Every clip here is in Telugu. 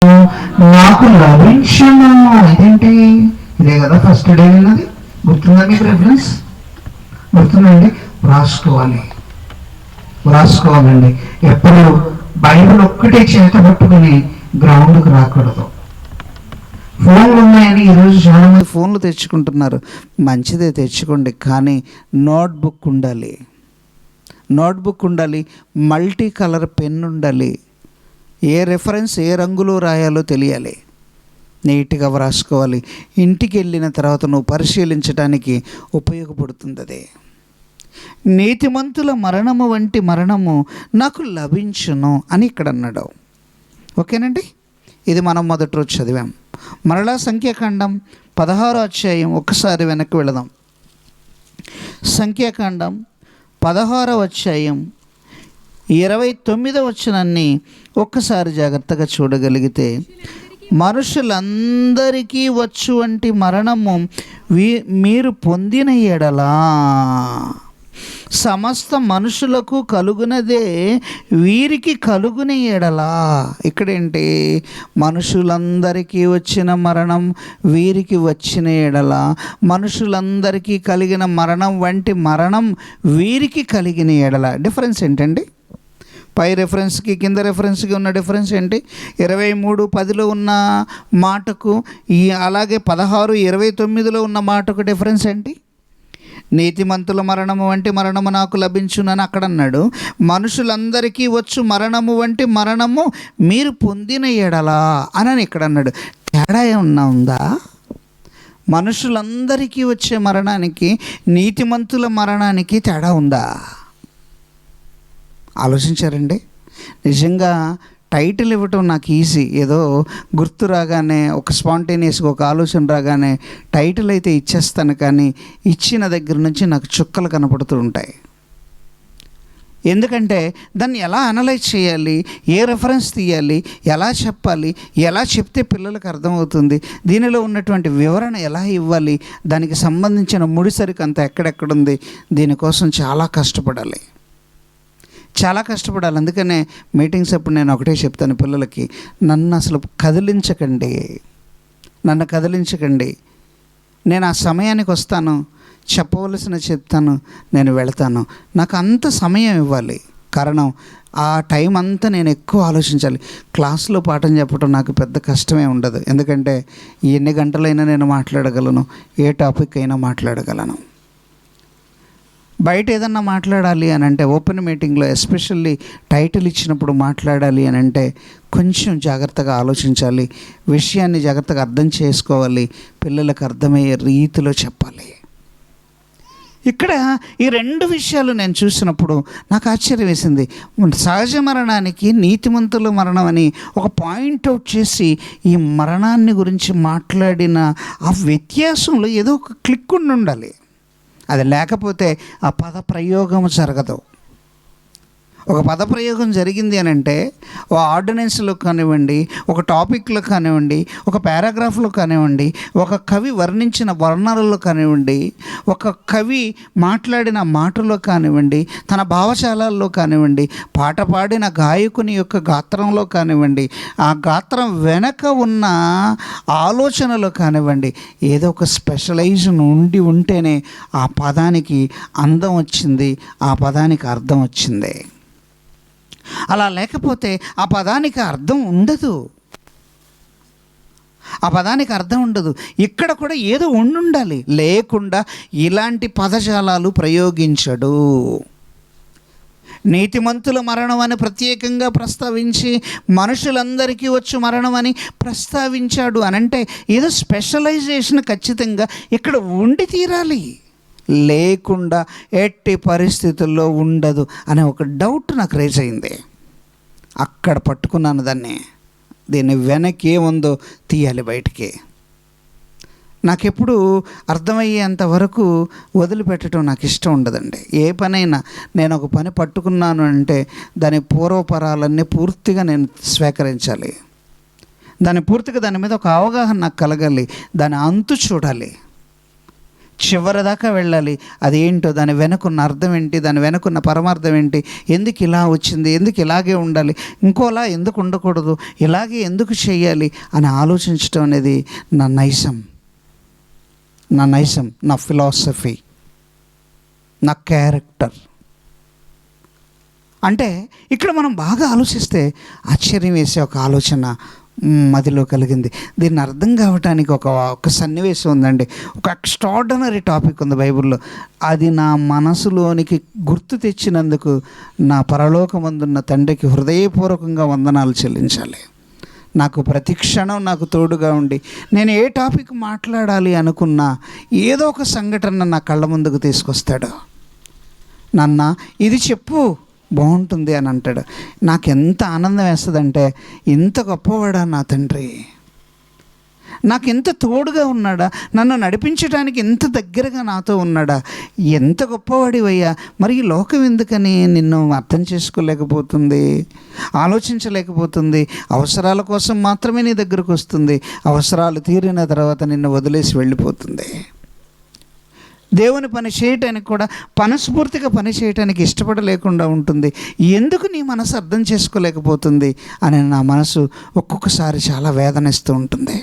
నాకు లభించను. ఇదేంటి? ఇదే కదా ఫస్ట్ డే అన్నది. గుర్తుందా మీకు? రెఫరెన్స్ గుర్తుందండి? వ్రాసుకోవాలండి. ఎప్పుడు బైబిల్ ఒక్కటే చేత పట్టుకుని గ్రౌండ్కి రాకూడదు. ఫోన్లు ఉన్నాయని ఈరోజు చాలా మంది ఫోన్లు తెచ్చుకుంటున్నారు. మంచిదే, తెచ్చుకోండి. కానీ నోట్బుక్ ఉండాలి. మల్టీ కలర్ పెన్ ఉండాలి. ఏ రెఫరెన్స్ ఏ రంగులో రాయాలో తెలియాలి. నీట్గా వ్రాసుకోవాలి. ఇంటికి వెళ్ళిన తర్వాత నువ్వు పరిశీలించడానికి ఉపయోగపడుతుంది. అదే నీతిమంతుల మరణము వంటి మరణము నాకు లభించును అని ఇక్కడ అన్నాడు. ఓకేనండి, ఇది మనం మొదటి రోజు చదివాం. మరలా సంఖ్యాకాండం 16వ అధ్యాయం ఒక్కసారి వెనక్కి వెళదాం. సంఖ్యాకాండం 16వ అధ్యాయం 29వ వచనాన్ని ఒక్కసారి జాగ్రత్తగా చూడగలిగితే, మనుషులందరికీ వచ్చు వంటి మరణము మీరు పొందిన ఎడలా సమస్త మనుషులకు కలుగునదే వీరికి కలుగున ఎడలా. ఇక్కడేంటి? మనుషులందరికీ వచ్చిన మరణం వీరికి వచ్చిన ఎడలా, మనుషులందరికీ కలిగిన మరణం వంటి మరణం వీరికి కలిగిన ఎడలా. డిఫరెన్స్ ఏంటండి? పై రెఫరెన్స్కి కింద రెఫరెన్స్కి ఉన్న డిఫరెన్స్ ఏంటి? 23:10లో ఉన్న మాటకు అలాగే 16:29లో ఉన్న మాటకు డిఫరెన్స్ ఏంటి? నీతిమంతుల మరణము వంటి మరణము నాకు లభించునని అక్కడ అన్నాడు. మనుషులందరికీ వచ్చు మరణము వంటి మరణము మీరు పొందిన ఎడలా అని ఇక్కడ అన్నాడు. తేడా ఏమన్నా ఉందా? మనుషులందరికీ వచ్చే మరణానికి నీతిమంతుల మరణానికి తేడా ఉందా? ఆలోచించారండి? నిజంగా టైటిల్ ఇవ్వటం నాకు ఈజీ. ఏదో గుర్తు రాగానే ఒక స్పాంటేనియస్గా ఒక ఆలోచన రాగానే టైటిల్ అయితే ఇచ్చేస్తాను. కానీ ఇచ్చిన దగ్గర నుంచి నాకు చుక్కలు కనపడుతూ ఉంటాయి. ఎందుకంటే దాన్ని ఎలా అనలైజ్ చేయాలి, ఏ రెఫరెన్స్ తీయాలి, ఎలా చెప్పాలి, ఎలా చెప్తే పిల్లలకు అర్థమవుతుంది, దీనిలో ఉన్నటువంటి వివరణ ఎలా ఇవ్వాలి, దానికి సంబంధించిన ముడిసరికి అంతా ఎక్కడెక్కడుంది, దీనికోసం చాలా కష్టపడాలి. అందుకనే మీటింగ్స్ అప్పుడు నేను ఒకటే చెప్తాను పిల్లలకి, నన్ను అసలు కదిలించకండి. నేను ఆ సమయానికి వస్తాను, చెప్పవలసిన చెప్తాను, నేను వెళతాను. నాకు అంత సమయం ఇవ్వాలి. కారణం ఆ టైం అంతా నేను ఎక్కువ ఆలోచించాలి. క్లాస్లో పాఠం చెప్పడం నాకు పెద్ద కష్టమే ఉండదు. ఎందుకంటే ఎన్ని గంటలైనా నేను మాట్లాడగలను, ఏ టాపిక్ అయినా మాట్లాడగలను. బయట ఏదన్నా మాట్లాడాలి అని అంటే, ఓపెన్ మీటింగ్లో ఎస్పెషల్లీ టైటిల్ ఇచ్చినప్పుడు మాట్లాడాలి అని అంటే కొంచెం జాగ్రత్తగా ఆలోచించాలి, విషయాన్ని జాగ్రత్తగా అర్థం చేసుకోవాలి, పిల్లలకు అర్థమయ్యే రీతిలో చెప్పాలి. ఇక్కడ ఈ రెండు విషయాలు నేను చూసినప్పుడు నాకు ఆశ్చర్యం వేసింది. సహజ మరణానికి నీతిమంతుల మరణం అని ఒక పాయింట్అవుట్ చేసి ఈ మరణాన్ని గురించి మాట్లాడిన ఆ వ్యత్యాసంలో ఏదో ఒక క్లిక్ ఉండాలి. అది లేకపోతే ఆ పద ప్రయోగం జరగదు. ఒక పదప్రయోగం జరిగింది అని అంటే, ఒక ఆర్డినెన్స్లో కానివ్వండి, ఒక టాపిక్లో కానివ్వండి, ఒక పారాగ్రాఫ్లో కానివ్వండి, ఒక కవి వర్ణించిన వర్ణనలో కానివ్వండి, ఒక కవి మాట్లాడిన మాటలో కానివ్వండి, తన భావజాలాల్లో కానివ్వండి, పాట పాడిన గాయకుని యొక్క గాత్రంలో కానివ్వండి, ఆ గాత్రం వెనక ఉన్న ఆలోచనలో కానివ్వండి, ఏదో ఒక స్పెషలైజేషన్ ఉంటేనే ఆ పదానికి అందం వచ్చింది, ఆ పదానికి అర్థం వచ్చింది. అలా లేకపోతే ఆ పదానికి అర్థం ఉండదు. ఇక్కడ కూడా ఏదో ఉండాలి, లేకుండా ఇలాంటి పదజాలాలు ప్రయోగించడు. నీతిమంతుల మరణం అని ప్రత్యేకంగా ప్రస్తావించి మనుషులందరికీ వచ్చు మరణం అని ప్రస్తావించాడు అనంటే ఏదో స్పెషలైజేషన్ ఖచ్చితంగా ఇక్కడ ఉండి తీరాలి, లేకుండా ఎట్టి పరిస్థితుల్లో ఉండదు అనే ఒక డౌట్ నాకు రేజ్ అయింది. అక్కడ పట్టుకున్నాను దీన్ని వెనక్కి ఏముందో తీయాలి బయటికి. నాకెప్పుడు అర్థమయ్యేంత వరకు వదిలిపెట్టడం నాకు ఇష్టం ఉండదండి. ఏ పనైనా నేను ఒక పని పట్టుకున్నాను అంటే దాని పూర్వపరాలన్నీ పూర్తిగా నేను స్వీకరించాలి. దాని మీద ఒక అవగాహన నాకు కలగాలి, దాని అంతు చూడాలి. చివరిదాకా వెళ్ళాలి. అది ఏంటో, దాని వెనుకున్న అర్థం ఏంటి, దాని వెనుకున్న పరమార్థం ఏంటి, ఎందుకు ఇలా వచ్చింది, ఎందుకు ఇలాగే ఉండాలి, ఇంకోలా ఎందుకు ఉండకూడదు, ఇలాగే ఎందుకు చేయాలి అని ఆలోచించడం అనేది నా నైజం, నా ఫిలాసఫీ, నా క్యారెక్టర్. అంటే ఇక్కడ మనం బాగా ఆలోచిస్తే ఆశ్చర్యం వేసే ఒక ఆలోచన మదిలో కలిగింది. దీన్ని అర్థం కావటానికి ఒక సన్నివేశం ఉందండి. ఒక ఎక్స్ట్రార్డినరీ టాపిక్ ఉంది బైబిల్లో. అది నా మనసులోనికి గుర్తు తెచ్చినందుకు నా పరలోకమందున్న తండ్రికి హృదయపూర్వకంగా వందనాలు చెల్లించాలి. నాకు ప్రతి క్షణం నాకు తోడుగా ఉండి, నేను ఏ టాపిక్ మాట్లాడాలి అనుకున్నా ఏదో ఒక సంఘటన నా కళ్ళ ముందుకు తీసుకొస్తాడు. నాన్న ఇది చెప్పు, బాగుంటుంది అని అంటాడు. నాకు ఎంత ఆనందం వేస్తుందంటే, ఇంత గొప్పవాడా నా తండ్రి, నాకు ఎంత తోడుగా ఉన్నాడా, నన్ను నడిపించడానికి ఎంత దగ్గరగా నాతో ఉన్నాడా, ఎంత గొప్పవాడివయ్యా. మరి ఈ లోకం ఎందుకని నిన్ను అర్థం చేసుకోలేకపోతుంది, ఆలోచించలేకపోతుంది, అవసరాల కోసం మాత్రమే నీ దగ్గరకు వస్తుంది, అవసరాలు తీరిన తర్వాత నిన్ను వదిలేసి వెళ్ళిపోతుంది. దేవుని పని చేయటానికి కూడా మనస్ఫూర్తిగా పని చేయటానికి ఇష్టపడలేకుండా ఉంటుంది. ఎందుకు నీ మనసు అర్థం చేసుకోలేకపోతుంది అని నా మనసు ఒక్కొక్కసారి చాలా వేదనిస్తూ ఉంటుంది.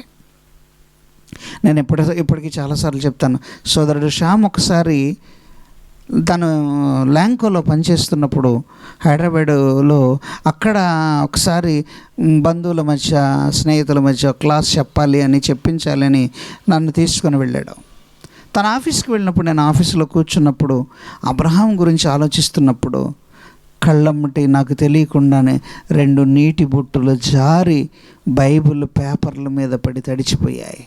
నేను ఇప్పటికీ చాలాసార్లు చెప్తాను. సోదరుడు శ్యామ్ ఒకసారి తను ల్యాంకోలో పనిచేస్తున్నప్పుడు హైదరాబాదులో, అక్కడ ఒకసారి బంధువుల మధ్య, స్నేహితుల మధ్య క్లాస్ చెప్పాలి అని, చెప్పించాలని నన్ను తీసుకొని వెళ్ళాడు. తన ఆఫీస్కి వెళ్ళినప్పుడు, నేను ఆఫీసులో కూర్చున్నప్పుడు అబ్రహాం గురించి ఆలోచిస్తున్నప్పుడు కళ్ళమ్మటి నాకు తెలియకుండానే 2 నీటి బొట్టులు జారి బైబిల్ పేపర్ల మీద పడి తడిచిపోయాయి.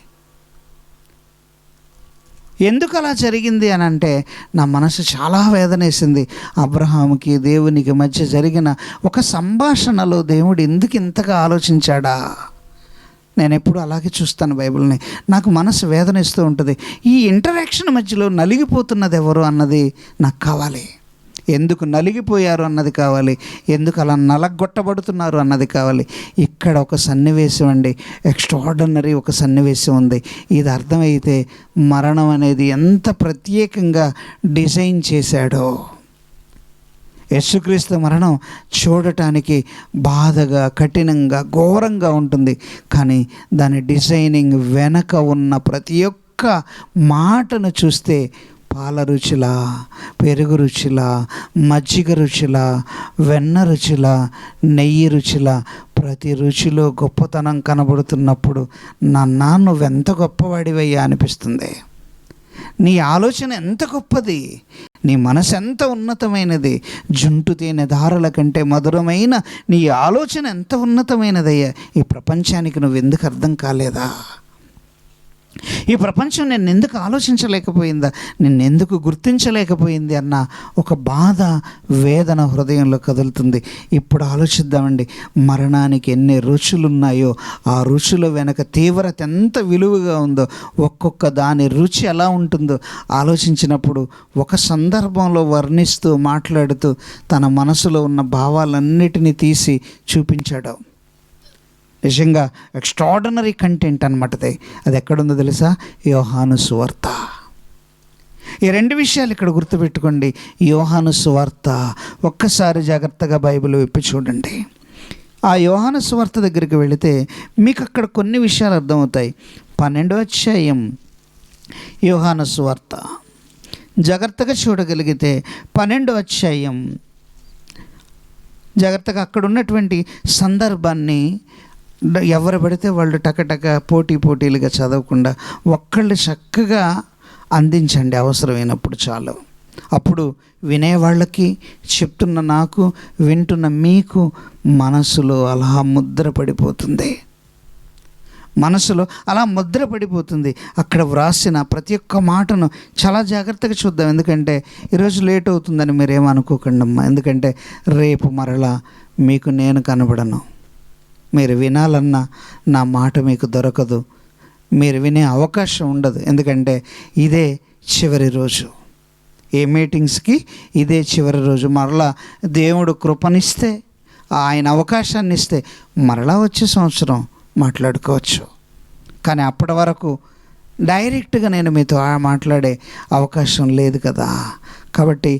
ఎందుకు అలా జరిగింది అని అంటే, నా మనసు చాలా వేదనేసింది. అబ్రహాముకి దేవునికి మధ్య జరిగిన ఒక సంభాషణలో దేవుడు ఎందుకు ఇంతగా ఆలోచించాడా? నేను ఎప్పుడు అలాగే చూస్తాను బైబిల్ని. నాకు మనసు వేదనిస్తూ ఉంటుంది. ఈ ఇంటరాక్షన్ మధ్యలో నలిగిపోతున్నది ఎవరు అన్నది నాకు కావాలి. ఎందుకు నలిగిపోయారు అన్నది కావాలి. ఎందుకు అలా నలగొట్టబడుతున్నారు అన్నది కావాలి. ఇక్కడ ఒక సన్నివేశం అండి, ఎక్స్ట్రార్డినరీ ఒక సన్నివేశం ఉంది. ఇది అర్థమైతే మరణం అనేది ఎంత ప్రత్యేకంగా డిజైన్ చేశాడో. యేసుక్రీస్తు మరణం చూడటానికి బాధగా, కఠినంగా, ఘోరంగా ఉంటుంది. కానీ దాని డిజైనింగ్ వెనక ఉన్న ప్రతి ఒక్క మాటను చూస్తే పాల రుచిలా, పెరుగు రుచిలా, మజ్జిగ రుచిలా, వెన్న రుచిలా, నెయ్యి రుచిలా, ప్రతి రుచిలో గొప్పతనం కనబడుతున్నప్పుడు నాన్న నువ్వెంత గొప్పవాడివయ్యా అనిపిస్తుంది. నీ ఆలోచన ఎంత గొప్పది, నీ మనసు ఎంత ఉన్నతమైనది, జుంటు తేనె ధారల కంటే మధురమైన నీ ఆలోచన ఎంత ఉన్నతమైనదయ్యా. ఈ ప్రపంచానికి నువ్వు ఎందుకు అర్థం కాలేదా? ఈ ప్రపంచం నేను ఎందుకు ఆలోచించలేకపోయిందా, నిన్నెందుకు గుర్తించలేకపోయింది అన్న ఒక బాధ, వేదన హృదయంలో కదులుతుంది. ఇప్పుడు ఆలోచిద్దామండి, మరణానికి ఎన్ని రుచులున్నాయో, ఆ రుచుల వెనక తీవ్రత ఎంత విలువగా ఉందో, ఒక్కొక్క దాని రుచి ఎలా ఉంటుందో ఆలోచించినప్పుడు ఒక సందర్భంలో వర్ణిస్తూ, మాట్లాడుతూ తన మనసులో ఉన్న భావాలన్నిటినీ తీసి చూపించాడు. నిజంగా ఎక్స్ట్రార్డినరీ కంటెంట్ అనమాట. అది ఎక్కడుందో తెలుసా? యోహాను సువార్త. ఈ 2 విషయాలు ఇక్కడ గుర్తుపెట్టుకోండి. యోహాను సువార్త, ఒక్కసారి జాగ్రత్తగా బైబిల్ విప్పి చూడండి. ఆ యోహాను సువార్త దగ్గరికి వెళితే మీకు అక్కడ కొన్ని విషయాలు అర్థమవుతాయి. 12వ అధ్యాయం యోహాను సువార్త జాగ్రత్తగా చూడగలిగితే, 12వ అధ్యాయం జాగ్రత్తగా అక్కడ ఉన్నటువంటి సందర్భాన్ని ఎవరు పడితే వాళ్ళు టకటక పోటీలుగా చదవకుండా ఒక్కళ్ళు చక్కగా అందించండి, అవసరమైనప్పుడు చాలు. అప్పుడు వినేవాళ్ళకి, చెప్తున్న నాకు, వింటున్న మీకు మనసులో అలా ముద్రపడిపోతుంది. మనసులో అలా ముద్రపడిపోతుంది. అక్కడ వ్రాసిన ప్రతి ఒక్క మాటను చాలా జాగ్రత్తగా చూద్దాం. ఎందుకంటే ఈరోజు లేట్ అవుతుందని మీరేమనుకోకండి అమ్మా. ఎందుకంటే రేపు మరలా మీకు నేను కనబడను. మీరు వినాలన్నా నా మాట మీకు దొరకదు, మీరు వినే అవకాశం ఉండదు. ఎందుకంటే ఇదే చివరి రోజు. ఏ మీటింగ్స్కి ఇదే చివరి రోజు. మరలా దేవుడు కృపనిస్తే, ఆయన అవకాశాన్ని ఇస్తే మరలా వచ్చే సంవత్సరం మాట్లాడుకోవచ్చు. కానీ అప్పటి వరకు డైరెక్ట్గా నేను మీతో మాట్లాడే అవకాశం లేదు కదా. కాబట్టి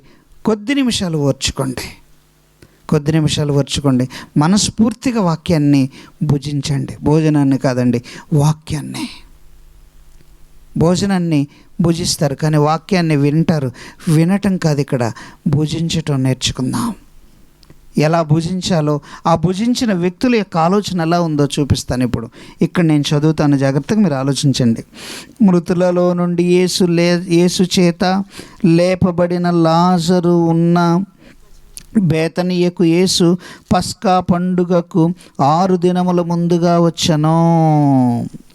కొద్ది నిమిషాలు ఓర్చుకోండి. మనస్ఫూర్తిగా వాక్యాన్ని భుజించండి. భోజనాన్ని కాదండి, భోజనాన్ని భుజిస్తారు కానీ వాక్యాన్ని వింటారు. వినటం కాదు, ఇక్కడ భుజించటం నేర్చుకుందాం. ఎలా భుజించాలో, ఆ భుజించిన వ్యక్తుల యొక్క ఆలోచన ఎలా ఉందో చూపిస్తాను. ఇక్కడ నేను చదువుతాను, జాగ్రత్తగా మీరు ఆలోచించండి. మృతులలో నుండి యేసు చేత లేపబడిన లాజరు ఉన్న బేతనియకు యేసు పస్కా పండుగకు 6 దినముల ముందుగా వచ్చెను.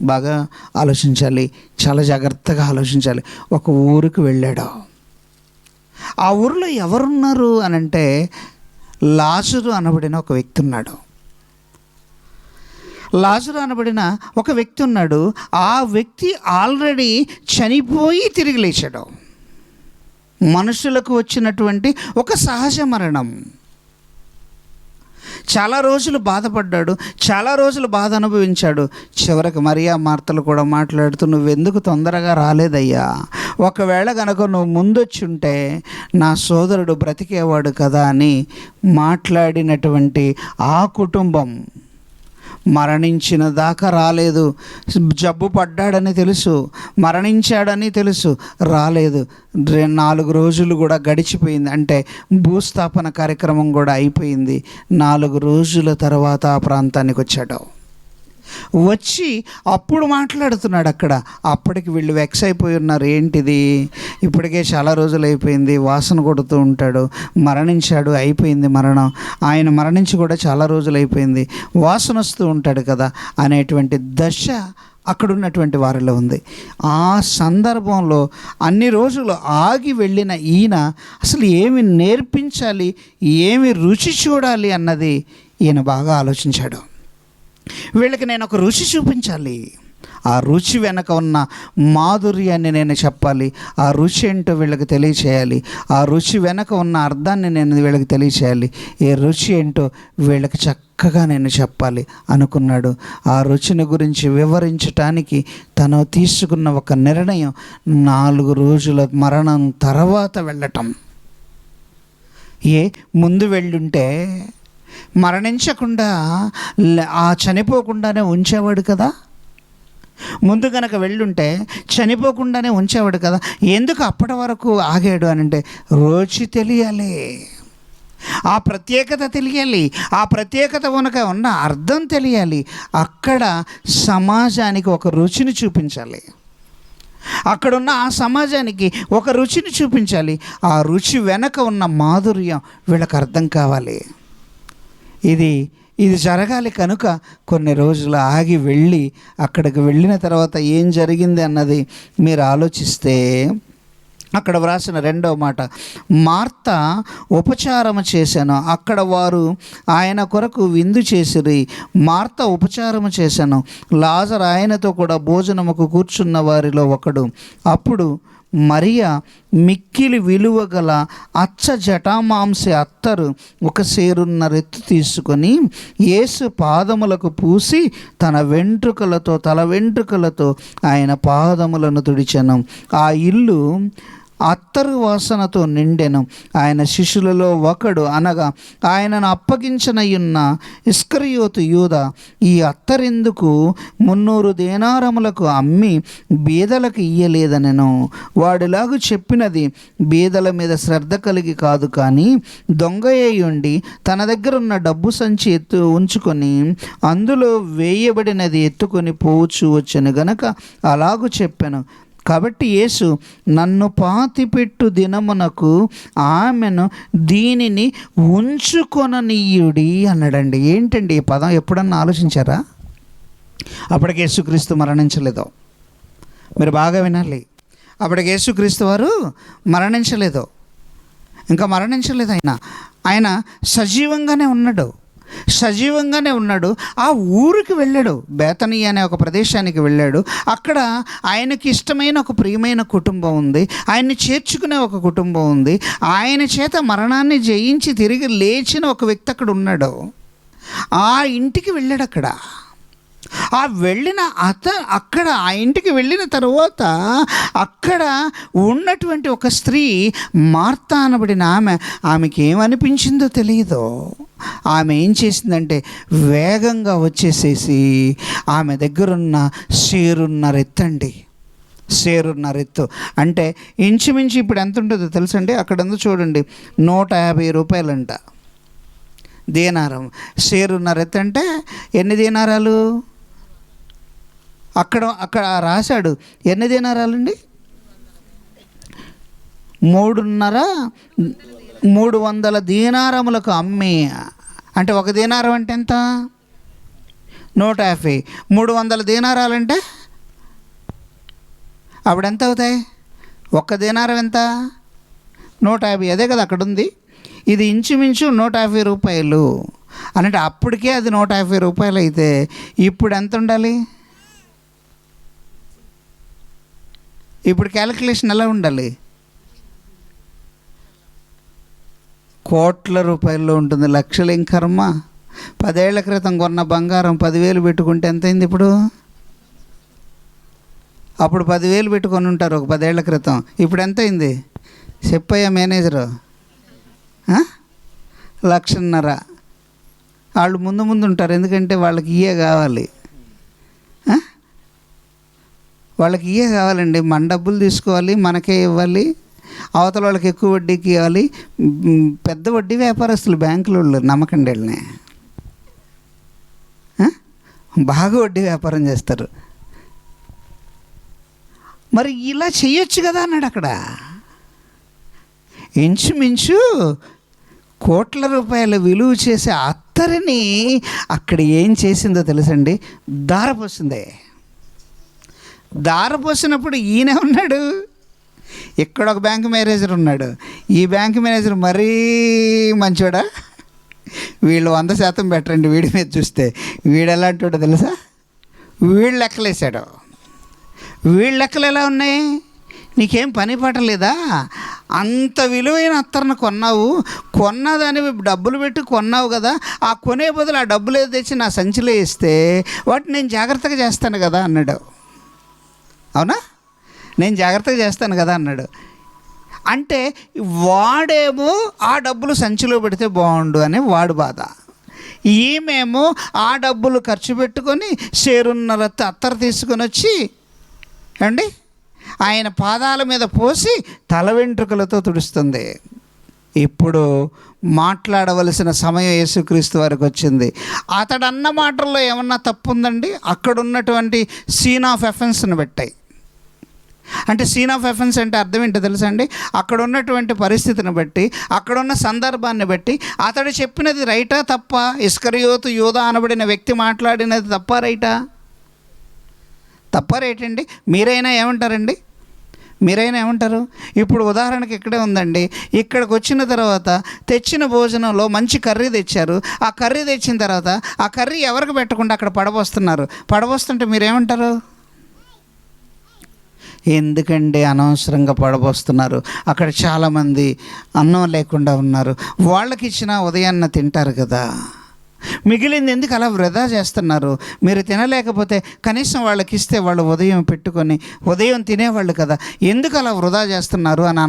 బాగా ఆలోచించాలి, చాలా జాగ్రత్తగా ఆలోచించాలి. ఒక ఊరికి వెళ్ళాడు. ఆ ఊరిలో ఎవరున్నారు అని అంటే లాజరు అనబడిన ఒక వ్యక్తి ఉన్నాడు. ఆ వ్యక్తి ఆల్రెడీ చనిపోయి తిరిగి లేచాడు. మనుషులకు వచ్చినటువంటి ఒక సహజ మరణం. చాలా రోజులు బాధపడ్డాడు, చాలా రోజులు బాధ అనుభవించాడు. చివరికి మరియా మార్తలు కూడా మాట్లాడుతూ, నువ్వెందుకు తొందరగా రాలేదయ్యా? ఒకవేళ కనుక నువ్వు ముందొచ్చి ఉంటే నా సోదరుడు బ్రతికేవాడు కదా అని మాట్లాడినటువంటి ఆ కుటుంబం మరణించిన దాకా రాలేదు. జబ్బు పడ్డాడని తెలుసు, మరణించాడని తెలుసు, రాలేదు. 4 రోజులు కూడా గడిచిపోయింది. అంటే భూస్థాపన కార్యక్రమం కూడా అయిపోయింది. 4 రోజుల తర్వాత ఆ ప్రాంతానికి వచ్చి అప్పుడు మాట్లాడుతున్నాడు అక్కడ. అప్పటికి వీళ్ళు వెక్స్ అయిపోయి ఉన్నారు. ఏంటిది, ఇప్పటికే చాలా రోజులు అయిపోయింది, వాసన కొడుతూ ఉంటాడు, మరణించాడు, అయిపోయింది మరణం, ఆయన మరణించి కూడా చాలా రోజులు అయిపోయింది, వాసన వస్తూ ఉంటాడు కదా అనేటువంటి దశ అక్కడున్నటువంటి వారిలో ఉంది. ఆ సందర్భంలో అన్ని రోజులు ఆగి వెళ్ళిన ఈయన అసలు ఏమి నేర్పించాలి, ఏమి రుచి చూడాలి అన్నది ఈయన బాగా ఆలోచించాడు. వీళ్ళకి నేను ఒక రుచి చూపించాలి, ఆ రుచి వెనక ఉన్న మాధుర్యాన్ని నేను చెప్పాలి, ఆ రుచి ఏంటో వీళ్ళకి తెలియచేయాలి, ఆ రుచి వెనక ఉన్న అర్థాన్ని నేను వీళ్ళకి తెలియచేయాలి, ఏ రుచి ఏంటో వీళ్ళకి చక్కగా నేను చెప్పాలి అనుకున్నాడు. ఆ రుచిని గురించి వివరించటానికి తను తీసుకున్న ఒక నిర్ణయం 4 రోజుల మరణం తర్వాత వెళ్ళటం. ముందు వెళ్ళుంటే మరణించకుండా ఆ చనిపోకుండానే ఉంచేవాడు కదా. ముందు కనుక వెళ్ళుంటే చనిపోకుండానే ఉంచేవాడు కదా. ఎందుకు అప్పటి వరకు ఆగాడు అని అంటే రుచి తెలియాలి, ఆ ప్రత్యేకత తెలియాలి, ఆ ప్రత్యేకత వెనుక ఉన్న అర్థం తెలియాలి. అక్కడ సమాజానికి ఒక రుచిని చూపించాలి, అక్కడున్న ఆ సమాజానికి ఒక రుచిని చూపించాలి. ఆ రుచి వెనక ఉన్న మాధుర్యం వీళ్ళకి అర్థం కావాలి. ఇది జరగాలి కనుక కొన్ని రోజులు ఆగి వెళ్ళి అక్కడికి వెళ్ళిన తర్వాత ఏం జరిగింది అన్నది మీరు ఆలోచిస్తే అక్కడ వ్రాసిన 2వ మాట, మార్త ఉపచారము చేశాను, అక్కడ వారు ఆయన కొరకు విందు చేసిరి. మార్త ఉపచారము చేశాను, లాజరు ఆయనతో కూడా భోజనముకు కూర్చున్న వారిలో ఒకడు. అప్పుడు మరియా మిక్కిలి విలువ గల అచ్చ జటామాంసి అత్తరు 1 సేరున్నర తీసుకొని యేసు పాదములకు పూసి తల వెంట్రుకలతో ఆయన పాదములను తుడిచెను. ఆ ఇల్లు అత్తరు వాసనతో నిండెను. ఆయన శిష్యులలో ఒకడు, అనగా ఆయనను అప్పగించనయున్న ఇస్కరియోతు యూదా, ఈ అత్తరెందుకు 300 దేనారములకు అమ్మి బీదలకు ఇయ్యలేదనెను. వాడిలాగు చెప్పినది బీదల మీద శ్రద్ధ కలిగి కాదు, కానీ దొంగయ్యుండి తన దగ్గర ఉన్న డబ్బు సంచి ఉంచుకొని అందులో వేయబడినది ఎత్తుకొని పోవచ్చు వచ్చెను గనక అలాగు చెప్పాను. కాబట్టి యేసు, నన్ను పాతిపెట్టు దినమునకు ఆమెను దీనిని ఉంచుకొననీయుడి అన్నాడండి. ఏంటండి ఈ పదం? ఎప్పుడన్నా ఆలోచించారా? అప్పటికి యేసుక్రీస్తు మరణించలేదో? మీరు బాగా వినాలి. అప్పటికి యేసుక్రీస్తు వారు మరణించలేదు, ఇంకా మరణించలేదు. ఆయన సజీవంగానే ఉన్నాడు. ఆ ఊరికి వెళ్ళాడు, బేతనియ అనే ఒక ప్రదేశానికి వెళ్ళాడు. అక్కడ ఆయనకి ఇష్టమైన ఒక ప్రియమైన కుటుంబం ఉంది, ఆయన్ని చేర్చుకునే ఒక కుటుంబం ఉంది. ఆయన చేత మరణాన్ని జయించి తిరిగి లేచిన ఒక వ్యక్తి అక్కడ ఉన్నాడు. ఆ ఇంటికి వెళ్ళాడు. అక్కడ అక్కడ ఆ ఇంటికి వెళ్ళిన తర్వాత అక్కడ ఉన్నటువంటి ఒక స్త్రీ మార్తా అనబడిన ఆమెకి ఏమనిపించిందో తెలియదు. ఆమె ఏం చేసిందంటే వేగంగా వచ్చేసేసి ఆమె దగ్గరున్న సేరున్నర ఎత్తు అంటే ఇంచుమించు ఇప్పుడు ఎంత ఉంటుందో తెలుసండి, అక్కడ ఉందో చూడండి, 150 రూపాయలంట దీనారం. సేరున్నర ఎత్తు అంటే ఎన్ని దీనారాలు? అక్కడ రాశాడు ఎన్ని దీనారాలండి? 300 దీనారములకు అమ్మి. అంటే ఒక దీనారం అంటే ఎంత? 150. 300 దీనారాలంటే అప్పుడు ఎంత అవుతాయి? ఒక్క దీనారం ఎంత? 150. అదే కదా అక్కడ ఉంది. ఇది ఇంచుమించు 150 రూపాయలు అంటే అప్పటికే అది 150 రూపాయలు అయితే ఇప్పుడు ఎంత ఉండాలి? ఇప్పుడు క్యాలిక్యులేషన్ ఎలా ఉండాలి? కోట్ల రూపాయల్లో ఉంటుంది, లక్షలు ఏం కర్మ. 10 ఏళ్ల క్రితం కొన్న బంగారం 10,000 పెట్టుకుంటే ఎంతైంది ఇప్పుడు? అప్పుడు 10,000 పెట్టుకొని ఉంటారు ఒక 10 ఏళ్ల క్రితం. ఇప్పుడు ఎంతైంది చెప్పయ్యా మేనేజరు? 1,50,000. వాళ్ళు ముందు ఉంటారు, ఎందుకంటే వాళ్ళకి ఇయే కావాలి. వాళ్ళకి ఇయే కావాలండి. మన డబ్బులు తీసుకోవాలి, మనకే ఇవ్వాలి, అవతల వాళ్ళకి ఎక్కువ వడ్డీకి ఇవ్వాలి. పెద్ద వడ్డీ వ్యాపారస్తులు బ్యాంకుల వాళ్ళు, నమ్మకండి వాళ్ళని. బాగా వడ్డీ వ్యాపారం చేస్తారు. మరి ఇలా చేయొచ్చు కదా అన్నాడు. అక్కడ ఇంచుమించు కోట్ల రూపాయల విలువ చేసే అత్తరిని అక్కడ ఏం చేసిందో తెలుసండి? దారపోసినప్పుడు ఈయన ఉన్నాడు, ఇక్కడ ఒక బ్యాంక్ మేనేజర్ ఉన్నాడు. ఈ బ్యాంక్ మేనేజర్ మరీ మంచోడా? వీళ్ళు 100% బెటరండి వీడి మీద చూస్తే. వీడు ఎలాంటివాడో తెలుసా? వీళ్ళు లెక్కలేసాడు. వీళ్ళ లెక్కలు ఎలా ఉన్నాయి? నీకేం పని పాట లేదా? అంత విలువైన అత్తర్ను కొన్నదాని డబ్బులు పెట్టి కొన్నావు కదా, ఆ కొనే బదులు ఆ డబ్బులు ఏదో తెచ్చి నా సంచిలో ఇస్తే వాటిని నేను జాగ్రత్తగా చేస్తాను కదా అన్నాడు. అవునా? నేను జాగ్రత్తగా చేస్తాను కదా అన్నాడు. అంటే వాడేమో ఆ డబ్బులు సంచిలో పెడితే బాగుండు అని వాడు బాధ, ఈమెమో ఆ డబ్బులు ఖర్చు పెట్టుకొని సేరున్నర అత్తరు తీసుకొని వచ్చి అండి ఆయన పాదాల మీద పోసి తల వెంట్రుకలతో తుడుస్తుంది. ఇప్పుడు మాట్లాడవలసిన సమయం యేసుక్రీస్తు వారికి వచ్చింది. అతడు అన్న మాటల్లో ఏమన్నా తప్పు ఉందండి? అక్కడ ఉన్నటువంటి సీన్ ఆఫ్ ఎఫెన్స్ని బట్టాయి. అంటే సీన్ ఆఫ్ ఎఫెన్స్ అంటే అర్థం ఏంటో తెలుసా అండి? అక్కడ ఉన్నటువంటి పరిస్థితిని బట్టి, అక్కడున్న సందర్భాన్ని బట్టి అతడు చెప్పినది రైటా తప్ప? ఇస్కరియోతు యూదా అనబడిన వ్యక్తి మాట్లాడినది తప్ప రైటా? తప్ప రైటండి? మీరైనా ఏమంటారు? ఇప్పుడు ఉదాహరణకి ఇక్కడే ఉందండి. ఇక్కడికి వచ్చిన తర్వాత తెచ్చిన భోజనంలో మంచి కర్రీ తెచ్చారు. ఆ కర్రీ తెచ్చిన తర్వాత ఆ కర్రీ ఎవరికి పెట్టకుండా అక్కడ పడబోస్తుంటే మీరేమంటారు? ఎందుకండి అనవసరంగా పడబోస్తున్నారు? అక్కడ చాలామంది అన్నం లేకుండా ఉన్నారు, వాళ్ళకి ఇచ్చిన ఉదయాన్న తింటారు కదా, మిగిలింది ఎందుకు అలా వృధా చేస్తున్నారు? మీరు తినలేకపోతే కనీసం వాళ్ళకి ఇస్తే వాళ్ళు ఉదయం పెట్టుకొని ఉదయం తినేవాళ్ళు కదా, ఎందుకు అలా వృధా చేస్తున్నారు అని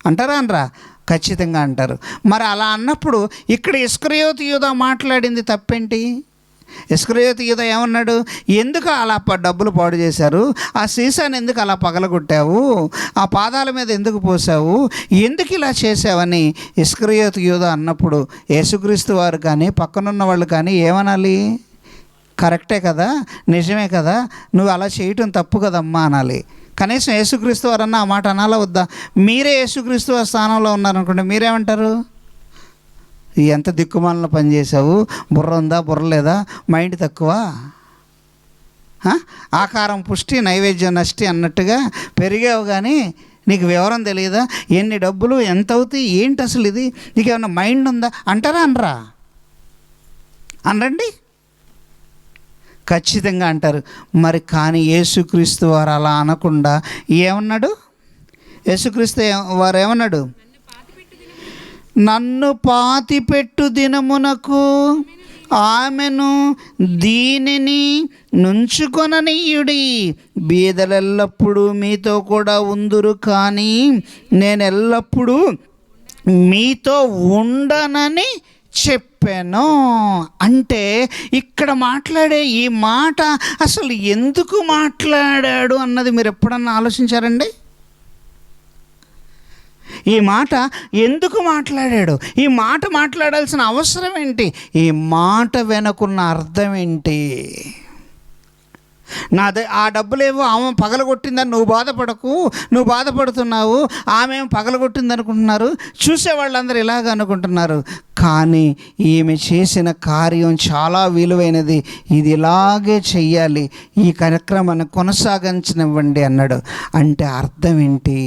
అంటారా? ఖచ్చితంగా అంటారు. మరి అలా అన్నప్పుడు ఇక్కడ ఇస్కరియోతు యూదా మాట్లాడింది తప్పేంటి? ఇస్కరియోతు యూదా ఏమన్నాడు? ఎందుకు అలా డబ్బులు పాడు చేశారు? ఆ సీసాను ఎందుకు అలా పగలగొట్టావు? ఆ పాదాల మీద ఎందుకు పోసావు? ఎందుకు ఇలా చేసావని ఇస్కరియోతు యూదా అన్నప్పుడు యేసుక్రీస్తు వారు కానీ పక్కనున్న వాళ్ళు కానీ ఏమనాలి? కరెక్టే కదా, నిజమే కదా, నువ్వు అలా చేయటం తప్పు కదమ్మా అనాలి. కనీసం యేసుక్రీస్తు వారన్నా ఆ మాట అనాలా వద్దా? మీరే యేసుక్రీస్తు వారి స్థానంలో ఉన్నారనుకోండి, మీరేమంటారు? ఎంత దిక్కుమాలను పని చేసావు, బుర్ర ఉందా బుర్ర లేదా, మైండ్ తక్కువ, ఆకారం పుష్టి నైవేద్యం నష్టి అన్నట్టుగా పెరిగావు కానీ నీకు వివరం తెలియదా? ఎన్ని డబ్బులు ఎంత అవుతాయి ఏంటి అసలు ఇది, నీకేమన్నా మైండ్ ఉందా అంటారా? అనరండి? ఖచ్చితంగా అంటారు. మరి కానీ యేసుక్రీస్తు వారు అలా అనకుండా ఏమన్నాడు? యేసుక్రీస్తు వారు ఏమన్నాడు? నన్ను పాతిపెట్టు దినమునకు ఆమెను దీనిని నుంచుకొననీయుడి. బీదలెల్లప్పుడూ మీతో కూడా ఉందురు, కానీ నేను ఎల్లప్పుడూ మీతో ఉండనని చెప్పాను. అంటే ఇక్కడ మాట్లాడే ఈ మాట అసలు ఎందుకు మాట్లాడాడు అన్నది మీరు ఎప్పుడన్నా ఆలోచించారండి? ఈ మాట ఎందుకు మాట్లాడాడు? ఈ మాట మాట్లాడాల్సిన అవసరం ఏంటి? ఈ మాట వెనుకున్న అర్థం ఏంటి? ఆ డబ్బులేవో ఆమె పగలగొట్టిందని నువ్వు బాధపడకు, నువ్వు బాధపడుతున్నావు, ఆమె పగలగొట్టింది అనుకుంటున్నారు, చూసేవాళ్ళందరూ ఇలాగ అనుకుంటున్నారు. కానీ ఈమె చేసిన కార్యం చాలా విలువైనది, ఇది ఇలాగే చెయ్యాలి, ఈ కార్యక్రమాన్ని కొనసాగించనివ్వండి అన్నాడు. అంటే అర్థం ఏంటి?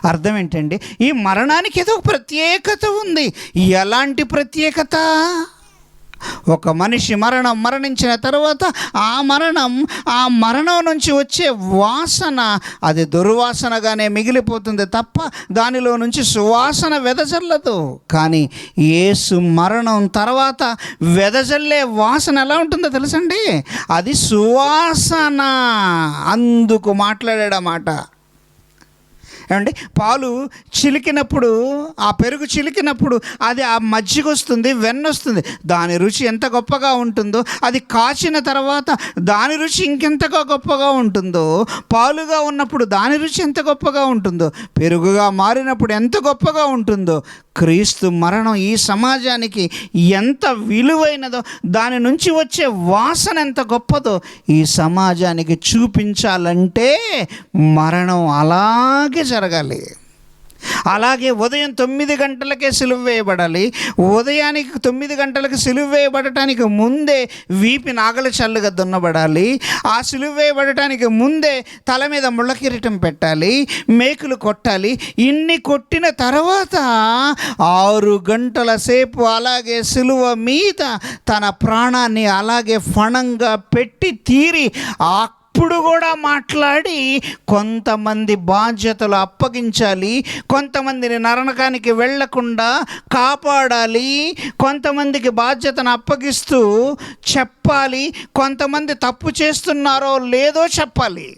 అర్థం ఏంటండి? ఈ మరణానికి ఏదో ప్రత్యేకత ఉంది. ఎలాంటి ప్రత్యేకత? ఒక మనిషి మరణించిన తర్వాత ఆ మరణం నుంచి వచ్చే వాసన అది దుర్వాసనగానే మిగిలిపోతుంది తప్ప దానిలో నుంచి సువాసన వెదజల్లదు. కానీ యేసు మరణం తర్వాత వెదజల్లే వాసన ఎలా ఉంటుందో తెలుసండి? అది సువాసన. అందుకు మాట్లాడాడన్నమాట. ఏమండి, పాలు చిలికినప్పుడు, ఆ పెరుగు చిలికినప్పుడు అది ఆ మజ్జిగ వస్తుంది, వెన్న వస్తుంది. దాని రుచి ఎంత గొప్పగా ఉంటుందో, అది కాచిన తర్వాత దాని రుచి ఇంకెంతగా గొప్పగా ఉంటుందో, పాలుగా ఉన్నప్పుడు దాని రుచి ఎంత గొప్పగా ఉంటుందో, పెరుగుగా మారినప్పుడు ఎంత గొప్పగా ఉంటుందో, క్రీస్తు మరణం ఈ సమాజానికి ఎంత విలువైనదో, దాని నుంచి వచ్చే వాసన ఎంత గొప్పదో ఈ సమాజానికి చూపించాలంటే మరణం అలాగే జరగాలి. అలాగే ఉదయం 9 గంటలకే సిలువ వేయబడాలి. ఉదయానికి 9 గంటలకు సిలువ వేయబడటానికి ముందే వీపి నాగల చల్లుగా దున్నబడాలి. ఆ సిలువ వేయబడటానికి ముందే తల మీద ముళ్ళ కిరీటం పెట్టాలి, మేకులు కొట్టాలి. ఇన్ని కొట్టిన తర్వాత 6 గంటల సేపు అలాగే సిలువ మీద తన ప్రాణాన్ని అలాగే ఫణంగా పెట్టి తీరి అప్పుడు కూడా మాట్లాడి కొంతమంది బాధ్యతలు అప్పగించాలి, కొంతమందిని నరకానికి వెళ్లకుండా కాపాడాలి, కొంతమందికి బాధ్యతను అప్పగిస్తూ చెప్పాలి, కొంతమంది తప్పు చేస్తున్నారో లేదో చెప్పాలి.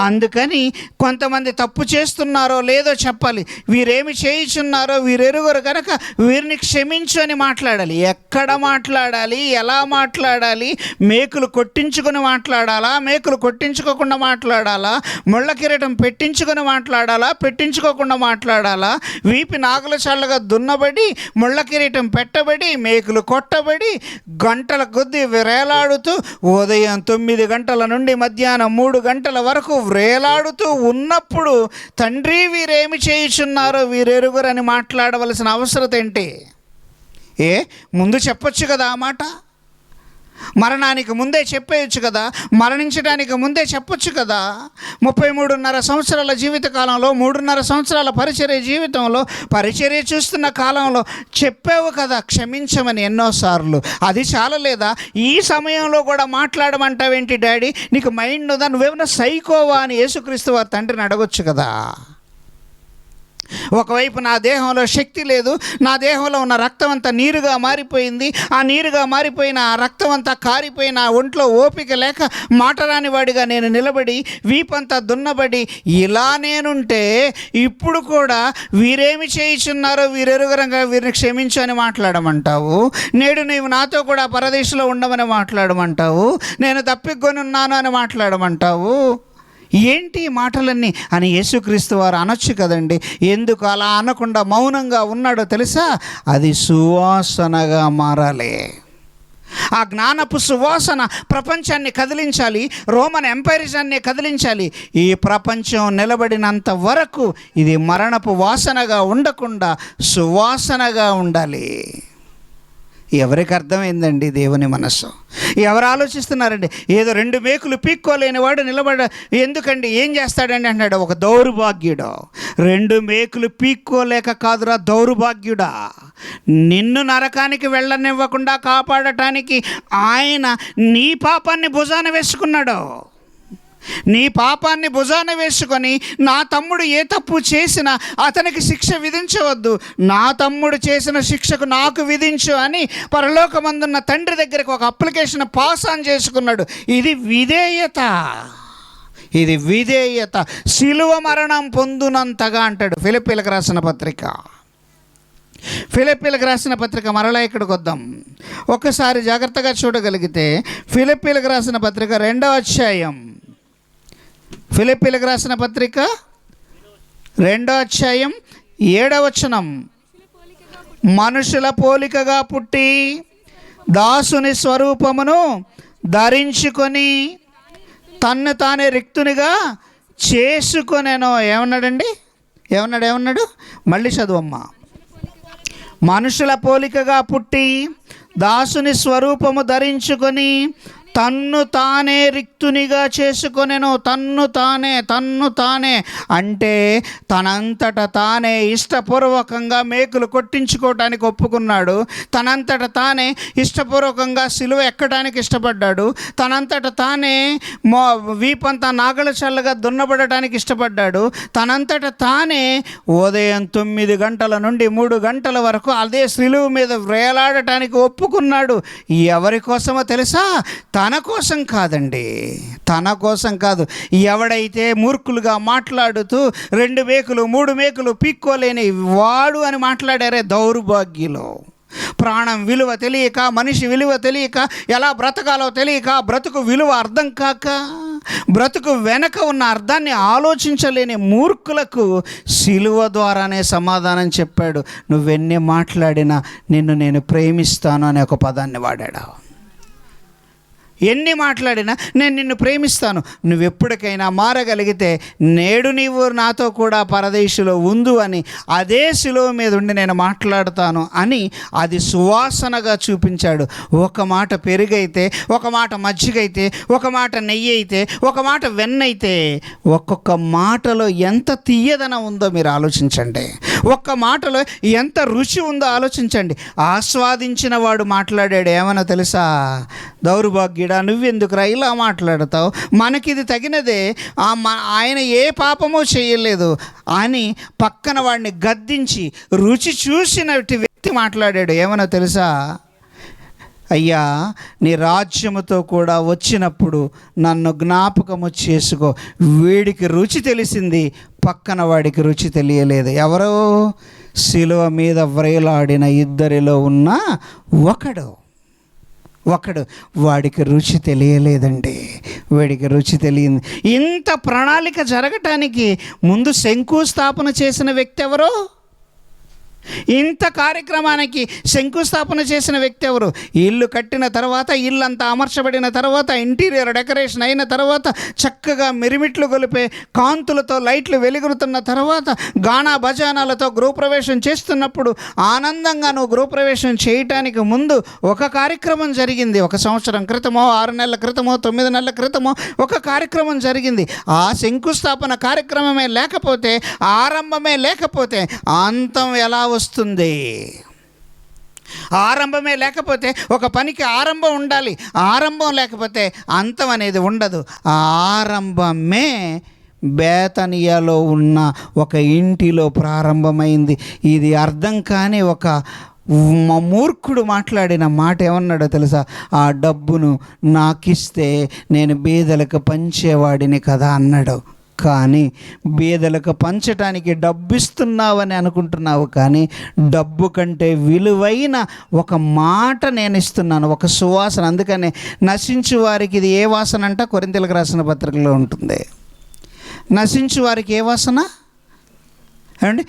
అందుకని కొంతమంది తప్పు చేస్తున్నారో లేదో చెప్పాలి. వీరేమి చేయుచున్నారో వీరెరుగరు కనుక వీరిని క్షమించు అని మాట్లాడాలి. ఎక్కడ మాట్లాడాలి? ఎలా మాట్లాడాలి? మేకులు కొట్టించుకొని మాట్లాడాలా? మేకులు కొట్టించుకోకుండా మాట్లాడాలా? ముళ్ళ కిరీటం పెట్టించుకొని మాట్లాడాలా? పెట్టించుకోకుండా మాట్లాడాలా? వీపి నాగుల చాళ్ళగా దున్నబడి, ముళ్ళ కిరీటం పెట్టబడి, మేకులు కొట్టబడి, గంటల కొద్దీ వేలాడుతూ ఉదయం 9 గంటల నుండి మధ్యాహ్నం 3 గంటల వరకు వ్రేలాడుతూ ఉన్నప్పుడు తండ్రి వీరేమి చేయుచున్నారో వీరెరుగురని మాట్లాడవలసిన అవసరం ఏంటి? ముందు చెప్పొచ్చు కదా ఆ మాట. మరణానికి ముందే చెప్పేయచ్చు కదా, మరణించడానికి ముందే చెప్పొచ్చు కదా. 33.5 సంవత్సరాల జీవితకాలంలో, 3.5 సంవత్సరాల పరిచర్య జీవితంలో, పరిచర్య చూస్తున్న కాలంలో చెప్పావు కదా క్షమించమని ఎన్నోసార్లు. అది చాలలేదా? ఈ సమయంలో కూడా మాట్లాడమంటావేంటి డాడీ? నీకు మైండ్ ఉందా? నువ్వేమన్నా సైకోవా అని యేసుక్రీస్తు వారి తండ్రిని అడగొచ్చు కదా. ఒకవైపు నా దేహంలో శక్తి లేదు, నా దేహంలో ఉన్న రక్తం అంతా నీరుగా మారిపోయింది, ఆ నీరుగా మారిపోయిన ఆ రక్తం అంతా కారిపోయిన ఒంట్లో ఓపిక లేక మాటరాని వాడిగా నేను నిలబడి వీపంతా దున్నబడి ఇలా నేనుంటే ఇప్పుడు కూడా వీరేమి చేయుచున్నారో వీరెరుగరంగా వీరిని క్షమించు అని మాట్లాడమంటావు. నేడు నీవు నాతో కూడా పరదేశంలో ఉండమని మాట్లాడమంటావు. నేను తప్పికొని ఉన్నాను అని మాట్లాడమంటావు. ఏంటి మాటలన్నీ అని యేసుక్రీస్తు వారు అనొచ్చు కదండి. ఎందుకు అలా అనకుండా మౌనంగా ఉన్నాడో తెలుసా? అది సువాసనగా మారాలి. ఆ జ్ఞానపు సువాసన ప్రపంచాన్ని కదిలించాలి, రోమన్ ఎంపైరిజాన్ని కదిలించాలి. ఈ ప్రపంచం నిలబడినంత వరకు ఇది మరణపు వాసనగా ఉండకుండా సువాసనగా ఉండాలి. ఎవరికి అర్థమైందండి దేవుని మనస్సు? ఎవరు ఆలోచిస్తున్నారండి? ఏదో 2 మేకులు పీక్కోలేని వాడు ఎందుకండి ఏం చేస్తాడండి అన్నాడు ఒక దౌర్భాగ్యుడు. 2 మేకులు పీక్కోలేక కాదురా దౌర్భాగ్యుడా, నిన్ను నరకానికి వెళ్ళనివ్వకుండా కాపాడటానికి ఆయన నీ పాపాన్ని భుజాన వేసుకున్నాడు. నీ పాపాన్ని భుజాన వేసుకొని నా తమ్ముడు ఏ తప్పు చేసినా అతనికి శిక్ష విధించవద్దు, నా తమ్ముడు చేసిన శిక్షకు నాకు విధించు అని పరలోకమందున్న తండ్రి దగ్గరకు ఒక అప్లికేషన్ పాస్ ఆన్ చేసుకున్నాడు. ఇది విధేయత, ఇది విధేయత. శిలువ మరణం పొందునంతగా అంటాడు ఫిలిప్పీలకు రాసిన పత్రిక. ఫిలిప్పీలకు రాసిన పత్రిక మరలా ఇక్కడికి వద్దాం. ఒక్కసారి జాగ్రత్తగా చూడగలిగితే ఫిలిప్పీలకు రాసిన పత్రిక 2వ అధ్యాయం, ఫిలిప్పీలకు రాసిన పత్రిక 2వ అధ్యాయం 7వ వచనం. మనుషుల పోలికగా పుట్టి దాసుని స్వరూపమును ధరించుకొని తన్ను తానే రిక్తునిగా చేసుకొనెను. ఏమన్నాడండి? ఏమన్నాడు? మళ్ళీ చదువమ్మా. మనుషుల పోలికగా పుట్టి దాసుని స్వరూపము ధరించుకొని తన్ను తానే రిక్తునిగా చేసుకొనెను. తన్ను తానే అంటే తనంతట తానే ఇష్టపూర్వకంగా మేకులు కొట్టించుకోవటానికి ఒప్పుకున్నాడు. తనంతట తానే ఇష్టపూర్వకంగా సిలువ ఎక్కడానికి ఇష్టపడ్డాడు. తనంతట తానే వీపంతా నాగల చల్లగా దున్నబడటానికి ఇష్టపడ్డాడు. తనంతట తానే ఉదయం 9 గంటల నుండి 3 గంటల వరకు అదే సిలువ మీద వేలాడటానికి ఒప్పుకున్నాడు. ఎవరి కోసమో తెలుసా? తన కోసం కాదండి, తన కోసం కాదు. ఎవడైతే మూర్ఖులుగా మాట్లాడుతూ 2 మేకులు 3 మేకులు పీక్కోలేని వాడు అని మాట్లాడారే దౌర్భాగ్యులు. ప్రాణం విలువ తెలియక, మనిషి విలువ తెలియక, ఎలా బ్రతకాలో తెలియక, బ్రతుకు విలువ అర్థం కాక, బ్రతుకు వెనక ఉన్న అర్థాన్ని ఆలోచించలేని మూర్ఖులకు సిలువ ద్వారానే సమాధానం చెప్పాడు. నువ్వెన్ని మాట్లాడినా నిన్ను నేను ప్రేమిస్తాను అనే ఒక పదాన్ని వాడాడు. ఎన్ని మాట్లాడినా నేను నిన్ను ప్రేమిస్తాను, నువ్వు ఎప్పటికైనా మారగలిగితే నేడు నీవు నాతో కూడా పరదేశులో ఉందు అని అదే శిలువ మీద ఉండి నేను మాట్లాడతాను అని అది సువాసనగా చూపించాడు. ఒక మాట పెరుగైతే, ఒక మాట మజ్జిగైతే, ఒక మాట నెయ్యి అయితే, ఒక మాట వెన్నైతే, ఒక్కొక్క మాటలో ఎంత తీయదనం ఉందో మీరు ఆలోచించండి. ఒక్క మాటలో ఎంత రుచి ఉందో ఆలోచించండి. ఆస్వాదించిన వాడు మాట్లాడాడు. ఏమన్నా తెలుసా? దౌర్భాగ్యుడా, నువ్వెందుకురా ఇలా మాట్లాడతావు, మనకిది తగినదే, ఆయన ఏ పాపమో చేయలేదు అని పక్కన వాడిని గద్దించి రుచి చూసినట్టు వ్యక్తి మాట్లాడాడు. ఏమన్నా తెలుసా? అయ్యా, నీ రాజ్యముతో కూడా వచ్చినప్పుడు నన్ను జ్ఞాపకము చేసుకో. వీడికి రుచి తెలిసింది, పక్కన వాడికి రుచి తెలియలేదు. ఎవరో? శిలువ మీద వ్రేలాడిన ఇద్దరిలో ఉన్న ఒకడు వాడికి రుచి తెలియలేదండి. వాడికి రుచి తెలియంది. ఇంత ప్రణాళిక జరగటానికి ముందు శంకుస్థాపన చేసిన వ్యక్తి ఎవరో? ఇంత కార్యక్రమానికి శంకుస్థాపన చేసిన వ్యక్తి ఎవరు? ఇల్లు కట్టిన తర్వాత, ఇల్లంతా అమర్చబడిన తర్వాత, ఇంటీరియర్ డెకరేషన్ అయిన తర్వాత, చక్కగా మిరిమిట్లు గొలిపే కాంతులతో లైట్లు వెలుగుతున్న తర్వాత, గానా భజానాలతో గృహప్రవేశం చేస్తున్నప్పుడు ఆనందంగా నువ్వు గృహప్రవేశం చేయటానికి ముందు ఒక కార్యక్రమం జరిగింది. 1 సంవత్సరం క్రితమో, 6 నెలల క్రితమో, 9 నెలల క్రితమో ఒక కార్యక్రమం జరిగింది. ఆ శంకుస్థాపన కార్యక్రమమే లేకపోతే, ఆరంభమే లేకపోతే అంతం ఎలా వస్తుంది? ఆరంభమే లేకపోతే ఒక పనికి ఆరంభం ఉండాలి. ఆరంభం లేకపోతే అంతం అనేది ఉండదు. ఆరంభమే బేతనియాలో ఉన్న ఒక ఇంటిలో ప్రారంభమైంది. ఇది అర్థం కాని ఒక మూర్ఖుడు మాట్లాడిన మాట ఏమన్నాడో తెలుసా? ఆ డబ్బును నాకిస్తే నేను బీదలకు పంచేవాడిని కదా అన్నాడు. కానీ బీదలకు పంచటానికి డబ్బు ఇస్తున్నావని అనుకుంటున్నావు, కానీ డబ్బు కంటే విలువైన ఒక మాట నేను ఇస్తున్నాను, ఒక సువాసన. అందుకనే నశించు వారికి ఇది ఏ వాసన అంట? కొరింథీయులకు రాసిన పత్రికలో ఉంటుంది. నశించు వారికి ఏ వాసన అండి?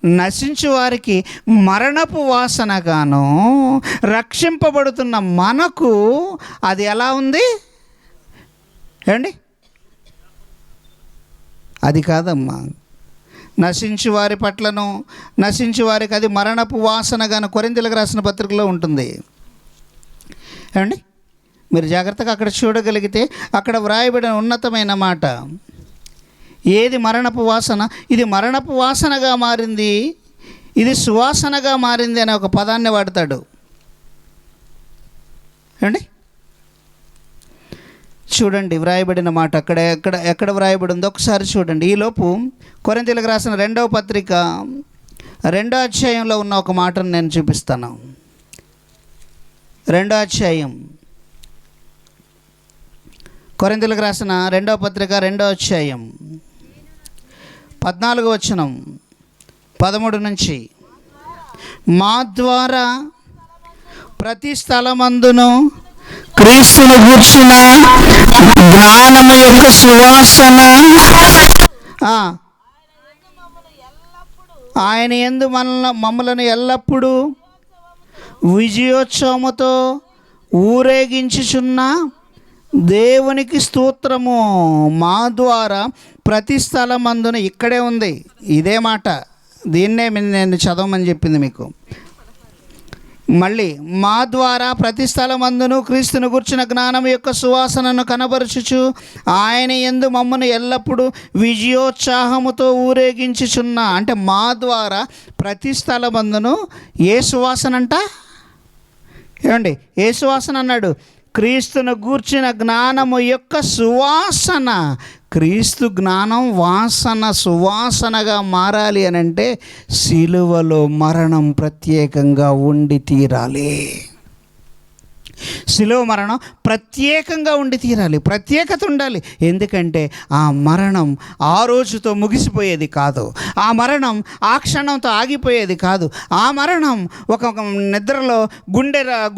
నశించు వారికి మరణపు వాసనగాను, రక్షింపబడుతున్న మనకు అది ఎలా ఉంది అండి? అది కాదమ్మా. నశించు వారి పట్లను, నశించు వారికి అది మరణపు వాసనగాను కొరింథీయులకు రాసిన పత్రికలో ఉంటుంది ఏమండి. మీరు జాగ్రత్తగా అక్కడ చూడగలిగితే అక్కడ వ్రాయబడిన ఉన్నతమైన మాట. ఏది మరణపు వాసన? ఇది మరణపు వాసనగా మారింది, ఇది సువాసనగా మారింది అనే ఒక పదాన్ని వాడతాడు ఏమండి. చూడండి వ్రాయబడిన మాట ఎక్కడ వ్రాయబడి ఉందో ఒకసారి చూడండి. ఈలోపు కొరింథీయులకు రాసిన 2వ పత్రిక 2వ అధ్యాయంలో ఉన్న ఒక మాటను నేను చూపిస్తాను. 2వ అధ్యాయం, కొరింథీయులకు రాసిన 2వ పత్రిక 2వ అధ్యాయం 14వ వచనం 13 నుంచి, మా ద్వారా ప్రతి స్థలమందును క్రీస్తును గూర్చిన జ్ఞానము యొక్క సువాసన ఆయన యందు మమ్మలను ఎల్లప్పుడూ విజయోత్సవముతో ఊరేగించుచున్న దేవునికి స్తోత్రము. మా ద్వారా ప్రతి స్థలమందున, ఇక్కడే ఉంది ఇదే మాట, దీన్నే నేను చదవమని చెప్పింది మీకు. మళ్ళీ, మా ద్వారా ప్రతి స్థలమందును క్రీస్తును గూర్చిన జ్ఞానం యొక్క సువాసనను కనబరుచుచు ఆయన యందు మమ్మను ఎల్లప్పుడూ విజయోత్సాహముతో ఊరేగించుచున్న, అంటే మా ద్వారా ప్రతి స్థలమందును ఏ సువాసన అంట? ఏమండి, ఏ సువాసన అన్నాడు? క్రీస్తును గూర్చిన జ్ఞానము యొక్క సువాసన. క్రీస్తు జ్ఞానం వాసన, సువాసనగా మారాలి అని అంటే సిలువలో మరణం ప్రత్యేకంగా ఉండి తీరాలి. సిలువ మరణం ప్రత్యేకంగా ఉండి తీరాలి, ప్రత్యేకత ఉండాలి. ఎందుకంటే ఆ మరణం ఆ రోజుతో ముగిసిపోయేది కాదు, ఆ మరణం ఆ క్షణంతో ఆగిపోయేది కాదు. ఆ మరణం ఒక నిద్రలో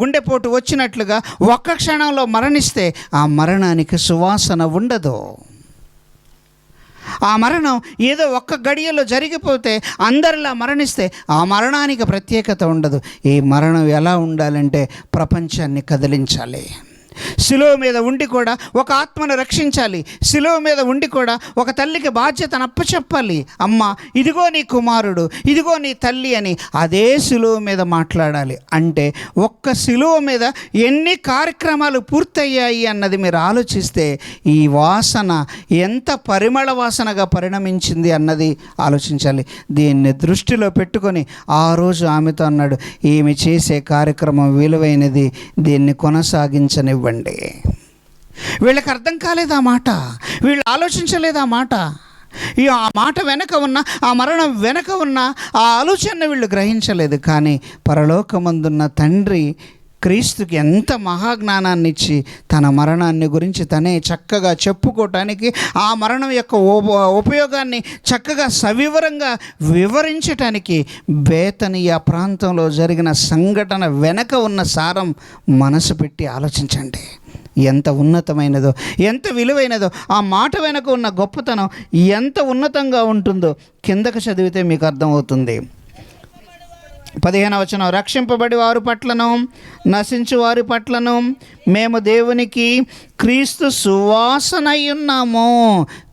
గుండెపోటు వచ్చినట్లుగా ఒక్క క్షణంలో మరణిస్తే ఆ మరణానికి సువాసన ఉండదు. ఆ మరణం ఏదో ఒక్క గడియలో జరిగిపోతే అందరిలా మరణిస్తే ఆ మరణానికి ప్రత్యేకత ఉండదు. ఈ మరణం ఎలా ఉండాలంటే ప్రపంచాన్ని కదిలించాలి. శిలువ మీద ఉండి కూడా ఒక ఆత్మను రక్షించాలి. శిలువ మీద ఉండి కూడా ఒక తల్లికి బాధ్యతను అప్పచెప్పాలి. అమ్మ, ఇదిగో నీ కుమారుడు, ఇదిగో నీ తల్లి అని అదే శిలువ మీద మాట్లాడాలి. అంటే ఒక్క శిలువ మీద ఎన్ని కార్యక్రమాలు పూర్తయ్యాయి అన్నది మీరు ఆలోచిస్తే ఈ వాసన ఎంత పరిమళ వాసనగా పరిణమించింది అన్నది ఆలోచించాలి. దీన్ని దృష్టిలో పెట్టుకొని ఆ రోజు ఆమెతో అన్నాడు, ఈమె చేసే కార్యక్రమం విలువైనది, దీన్ని కొనసాగించనివ్వండి. వీళ్ళకి అర్థం కాలేదు ఆ మాట, వీళ్ళు ఆలోచించలేదు ఆ మాట. ఆ మాట వెనక ఉన్న, ఆ మరణం వెనక ఉన్న ఆ ఆలోచన వీళ్ళు గ్రహించలేదు. కానీ పరలోకమందున్న తండ్రి క్రీస్తుకి ఎంత మహాజ్ఞానాన్ని ఇచ్చి తన మరణాన్ని గురించి తనే చక్కగా చెప్పుకోవటానికి, ఆ మరణం యొక్క ఉపయోగాన్ని చక్కగా సవివరంగా వివరించటానికి బేతనియా ప్రాంతంలో జరిగిన సంఘటన వెనక ఉన్న సారం మనసు పెట్టి ఆలోచించండి. ఎంత ఉన్నతమైనదో, ఎంత విలువైనదో, ఆ మాట వెనక ఉన్న గొప్పతనం ఎంత ఉన్నతంగా ఉంటుందో కిందకు చదివితే మీకు అర్థమవుతుంది. 15వ వచనం, రక్షింపబడి వారి పట్లను నశించు వారి పట్లను మేము దేవునికి క్రీస్తు సువాసనై ఉన్నాము.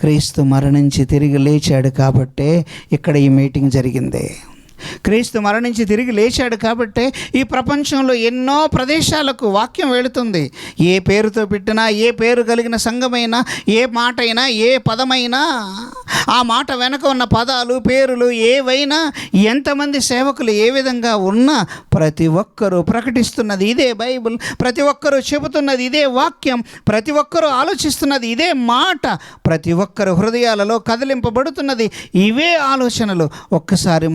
క్రీస్తు మరణించి తిరిగి లేచాడు కాబట్టే ఇక్కడ ఈ మీటింగ్ జరిగింది. క్రీస్తు మరణించి తిరిగి లేచాడు కాబట్టే ఈ ప్రపంచంలో ఎన్నో ప్రదేశాలకు వాక్యం వెళుతుంది. ఏ పేరుతో పెట్టినా, ఏ పేరు కలిగిన సంఘమైనా, ఏ మాట అయినా, ఏ పదమైనా, ఆ మాట వెనక ఉన్న పదాలు, పేరులు ఏవైనా, ఎంతమంది సేవకులు ఏ విధంగా ఉన్నా ప్రతి ఒక్కరూ ప్రకటిస్తున్నది ఇదే బైబిల్, ప్రతి ఒక్కరూ చెబుతున్నది ఇదే వాక్యం, ప్రతి ఒక్కరూ ఆలోచిస్తున్నది ఇదే మాట, ప్రతి ఒక్కరు హృదయాలలో కదిలింపబడుతున్నది ఇవే ఆలోచనలు. ఒక్కసారి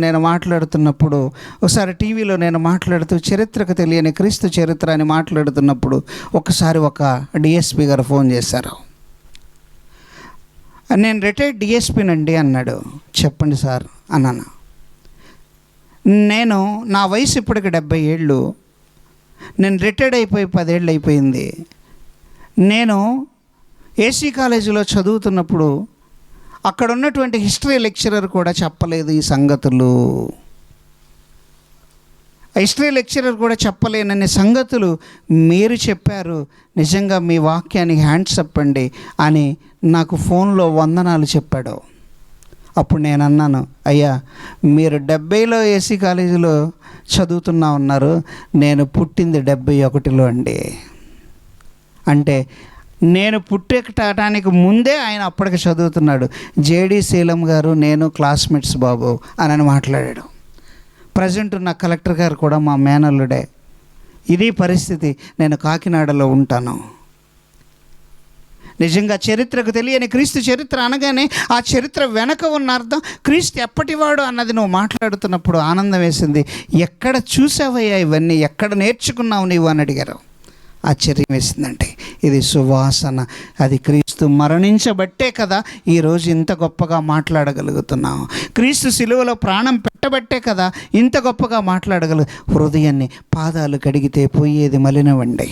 నేను మాట్లాడుతున్నప్పుడు, ఒకసారి టీవీలో నేను మాట్లాడుతూ చరిత్రకు తెలియని క్రీస్తు చరిత్ర అని మాట్లాడుతున్నప్పుడు ఒకసారి ఒక డిఎస్పి గారు ఫోన్ చేశారు. నేను రిటైర్డ్ డిఎస్పీనండి అన్నాడు. చెప్పండి సార్ అన్నాను. నా వయసు ఇప్పటికి 70 ఏళ్ళు, నేను రిటైర్డ్ అయిపోయి 10 ఏళ్ళు అయిపోయింది. నేను ఏసీ కాలేజీలో చదువుతున్నప్పుడు అక్కడ ఉన్నటువంటి హిస్టరీ లెక్చరర్ కూడా చెప్పలేదు ఈ సంగతులు. హిస్టరీ లెక్చరర్ కూడా చెప్పలేనన్ని సంగతులు మీరు చెప్పారు. నిజంగా మీ వాక్యానికి హ్యాండ్స్ అప్ అండి అని నాకు ఫోన్లో వందనాలు చెప్పాడు. అప్పుడు నేను అన్నాను, అయ్యా మీరు 70లో ఏసీ కాలేజీలో చదువుతున్నా ఉన్నారు, నేను పుట్టింది 71లో అండి. అంటే నేను పుట్టడానికి ముందే ఆయన అప్పటికి చదువుతున్నాడు. జేడి శీలం గారు నేను క్లాస్మేట్స్ బాబు అని మాట్లాడాడు. ప్రజెంట్ ఉన్న కలెక్టర్ గారు కూడా మా మేనల్లుడే. ఇది పరిస్థితి. నేను కాకినాడలో ఉంటాను. నిజంగా చరిత్రకు తెలియని క్రీస్తు చరిత్ర అనగానే ఆ చరిత్ర వెనక ఉన్న అర్థం క్రీస్తు ఎప్పటివాడు అన్నది నువ్వు మాట్లాడుతున్నప్పుడు ఆనందం వేసింది. ఎక్కడ చూసావయ్యా ఇవన్నీ, ఎక్కడ నేర్చుకున్నావు నీవు అని అడిగారు. ఆశ్చర్యం వేసిందంటే ఇది సువాసన. అది క్రీస్తు మరణించబట్టే కదా ఈరోజు ఇంత గొప్పగా మాట్లాడగలుగుతున్నాం. క్రీస్తు సిలువలో ప్రాణం పెట్టబట్టే కదా ఇంత గొప్పగా హృదయాన్ని పాదాలు కడిగితే పోయేది మలినవండి.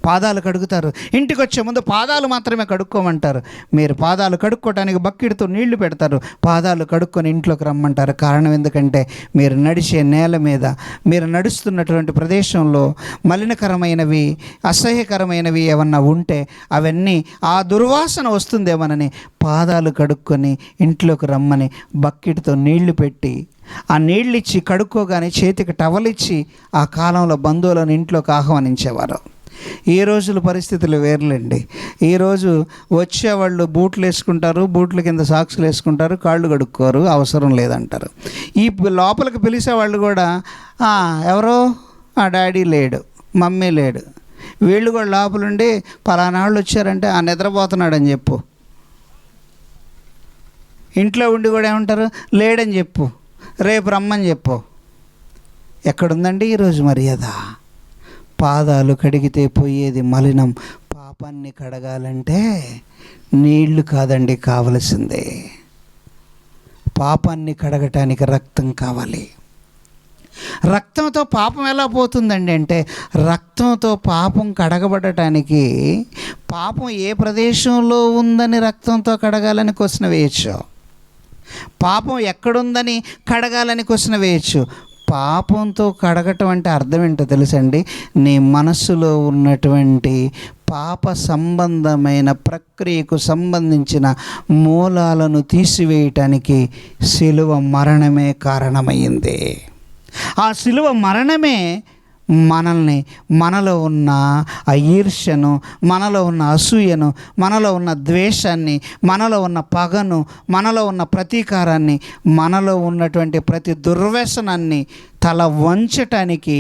పాదాలు కడుగుతారు, ఇంటికి వచ్చే ముందు పాదాలు మాత్రమే కడుక్కోమంటారు. మీరు పాదాలు కడుక్కోవడానికి బకెట్తో నీళ్లు పెడతారు, పాదాలు కడుక్కొని ఇంట్లోకి రమ్మంటారు. కారణం ఎందుకంటే మీరు నడిచే నేల మీద, మీరు నడుస్తున్నటువంటి ప్రదేశంలో మలినకరమైనవి, అసహ్యకరమైనవి ఏమన్నా ఉంటే అవన్నీ ఆ దుర్వాసన వస్తుందేమోనని పాదాలు కడుక్కొని ఇంట్లోకి రమ్మని బకెట్తో నీళ్లు పెట్టి ఆ నీళ్ళిచ్చి కడుక్కోగానే చేతికి టవలిచ్చి ఆ కాలంలో బంధువులను ఇంట్లోకి ఆహ్వానించేవారు. ఈ రోజుల పరిస్థితులు వేర్లేండి. ఈరోజు వచ్చేవాళ్ళు బూట్లు వేసుకుంటారు, బూట్ల కింద సాక్స్లు వేసుకుంటారు, కాళ్ళు కడుక్కోరు, అవసరం లేదంటారు. ఈ లోపలికి పిలిచేవాళ్ళు కూడా ఎవరో ఆ డాడీ లేడు, మమ్మీ లేడు, వీళ్ళు కూడా లోపలుండి పలానాళ్ళు వచ్చారంటే ఆ నిద్రపోతున్నాడని చెప్పు. ఇంట్లో ఉండి కూడా ఏమంటారు, లేడని చెప్పు, రేపు రమ్మని చెప్పు. ఎక్కడుందండి ఈరోజు మర్యాద? పాదాలు కడిగితే పోయేది మలినం. పాపాన్ని కడగాలంటే నీళ్లు కాదండి కావలసిందే, పాపాన్ని కడగటానికి రక్తం కావాలి. రక్తంతో పాపం ఎలా పోతుందండి అంటే, రక్తంతో పాపం కడగబడటానికి పాపం ఏ ప్రదేశంలో ఉందని రక్తంతో కడగాలని క్వశ్చన్ వేయచ్చు. పాపం ఎక్కడుందని కడగాలని క్వశ్చన్ వేయచ్చు. పాపంతో కడగటం అంటే అర్థం ఏంటో తెలుసండి? నీ మనస్సులో ఉన్నటువంటి పాప సంబంధమైన ప్రక్రియకు సంబంధించిన మూలాలను తీసివేయటానికి శిలువ మరణమే కారణమైంది. ఆ శిలువ మరణమే మనల్ని, మనలో ఉన్న ఆ ఈర్ష్యను, మనలో ఉన్న అసూయను, మనలో ఉన్న ద్వేషాన్ని, మనలో ఉన్న పగను, మనలో ఉన్న ప్రతీకారాన్ని, మనలో ఉన్నటువంటి ప్రతి దుర్వ్యసనాన్ని తల వంచటానికి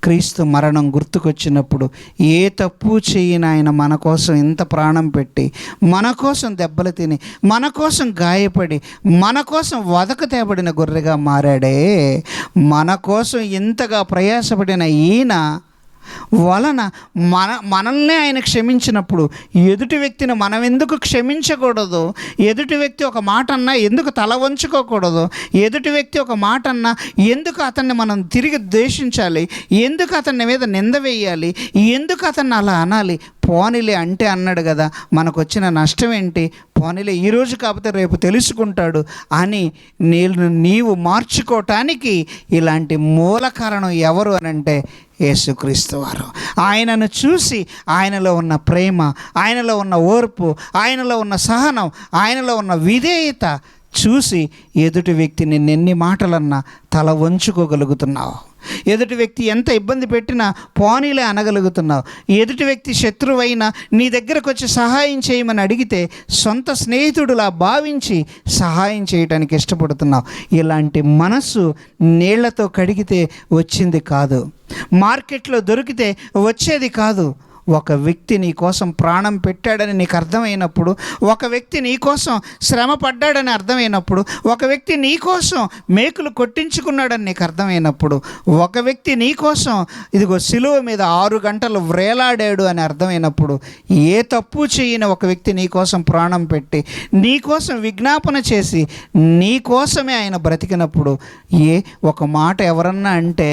క్రీస్తు మరణం గుర్తుకొచ్చినప్పుడు, ఏ తప్పు చేయని ఆయన మన కోసం ఇంత ప్రాణం పెట్టి, మన కోసం దెబ్బలు తిని, మన కోసం గాయపడి, మన కోసం వదకు తేబడిన గొర్రెగా మారాడే, మన కోసం ఇంతగా ప్రయాసపడిన ఈయన వలన మనల్నే ఆయన క్షమించినప్పుడు ఎదుటి వ్యక్తిని మనం ఎందుకు క్షమించకూడదు? ఎదుటి వ్యక్తి ఒక మాట అన్నా ఎందుకు తల వంచుకోకూడదు? ఎదుటి వ్యక్తి ఒక మాట అన్నా ఎందుకు అతన్ని మనం తిరిగి ద్వేషించాలి? ఎందుకు అతన్ని మీద నింద వేయాలి? ఎందుకు అతన్ని అలా అనాలి? పోనీలే అంటే అన్నాడు కదా, మనకు వచ్చిన నష్టం ఏంటి? పోనీలే ఈరోజు కాకపోతే రేపు తెలుసుకుంటాడు అని నీవు మార్చుకోవటానికి ఇలాంటి మూల కారణం ఎవరు అనంటే యేసుక్రీస్తు వారు. ఆయనను చూసి ఆయనలో ఉన్న ప్రేమ, ఆయనలో ఉన్న ఓర్పు, ఆయనలో ఉన్న సహనం, ఆయనలో ఉన్న విధేయత చూసి ఎదుటి వ్యక్తిని ఎన్ని మాటలన్నా తల వంచుకోగలుగుతున్నావు. ఎదుటి వ్యక్తి ఎంత ఇబ్బంది పెట్టినా పోనీలే అనగలుగుతున్నావు. ఎదుటి వ్యక్తి శత్రువైనా నీ దగ్గరకు వచ్చి సహాయం చేయమని అడిగితే సొంత స్నేహితుడులా భావించి సహాయం చేయడానికి ఇష్టపడుతున్నావు. ఇలాంటి మనసు నీళ్లతో కడిగితే వచ్చింది కాదు, మార్కెట్లో దొరికితే వచ్చేది కాదు. ఒక వ్యక్తి నీ కోసం ప్రాణం పెట్టాడని నీకు అర్థమైనప్పుడు, ఒక వ్యక్తి నీ కోసం శ్రమ పడ్డాడని అర్థమైనప్పుడు, ఒక వ్యక్తి నీ కోసం మేకులు కొట్టించుకున్నాడని నీకు అర్థమైనప్పుడు, ఒక వ్యక్తి నీ కోసం ఇదిగో సిలువ మీద 6 గంటలు వ్రేలాడాడు అని అర్థమైనప్పుడు, ఏ తప్పు చేయని ఒక వ్యక్తి నీ కోసం ప్రాణం పెట్టి, నీ కోసం విజ్ఞాపన చేసి, నీ కోసమే ఆయన బ్రతికినప్పుడు, ఒక మాట ఎవరన్నా అంటే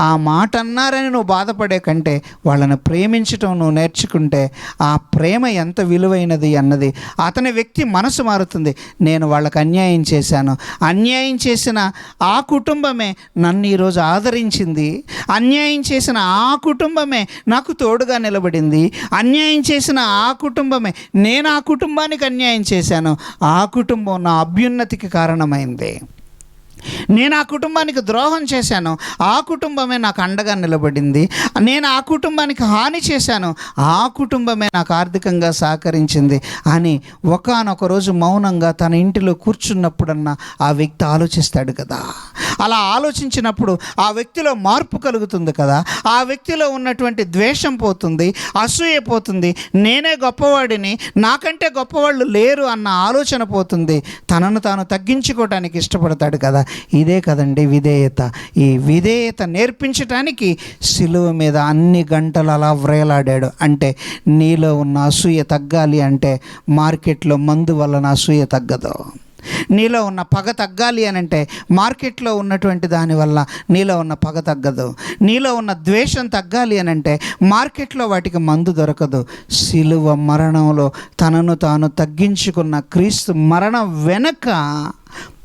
ఆ మాట అన్నారని నువ్వు బాధపడే కంటే వాళ్ళని ప్రేమించటం నువ్వు నేర్చుకుంటే ఆ ప్రేమ ఎంత విలువైనది అన్నది అతని వ్యక్తి మనసు మారుతుంది. నేను వాళ్ళకి అన్యాయం చేశాను, అన్యాయం చేసిన ఆ కుటుంబమే నన్ను ఈరోజు ఆదరించింది, అన్యాయం చేసిన ఆ కుటుంబమే నాకు తోడుగా నిలబడింది, అన్యాయం చేసిన ఆ కుటుంబమే, నేను ఆ కుటుంబానికి అన్యాయం చేశాను, ఆ కుటుంబం నా అభ్యున్నతికి కారణమైంది. నేను ఆ కుటుంబానికి ద్రోహం చేశాను, ఆ కుటుంబమే నాకు అండగా నిలబడింది. నేను ఆ కుటుంబానికి హాని చేశాను, ఆ కుటుంబమే నాకు ఆర్థికంగా సహకరించింది అని ఒకానొక రోజు మౌనంగా తన ఇంటిలో కూర్చున్నప్పుడన్నా ఆ వ్యక్తి ఆలోచిస్తాడు కదా. అలా ఆలోచించినప్పుడు ఆ వ్యక్తిలో మార్పు కలుగుతుంది కదా. ఆ వ్యక్తిలో ఉన్నటువంటి ద్వేషం పోతుంది, అసూయ పోతుంది, నేనే గొప్పవాడిని, నాకంటే గొప్పవాళ్ళు లేరు అన్న ఆలోచన పోతుంది. తనను తాను తగ్గించుకోవడానికి ఇష్టపడతాడు కదా. ఇదే కదండి విధేయత. ఈ విధేయత నేర్పించటానికి శిలువ మీద అన్ని గంటలు అలా వ్రేలాడాడు. అంటే నీలో ఉన్న అసూయ తగ్గాలి అంటే మార్కెట్లో మందు వలన అసూయ తగ్గదు. నీలో ఉన్న పగ తగ్గాలి అని అంటే మార్కెట్లో ఉన్నటువంటి దానివల్ల నీలో ఉన్న పగ తగ్గదు. నీలో ఉన్న ద్వేషం తగ్గాలి అని అంటే మార్కెట్లో వాటికి మందు దొరకదు. శిలువ మరణంలో తనను తాను తగ్గించుకున్న క్రీస్తు మరణం వెనక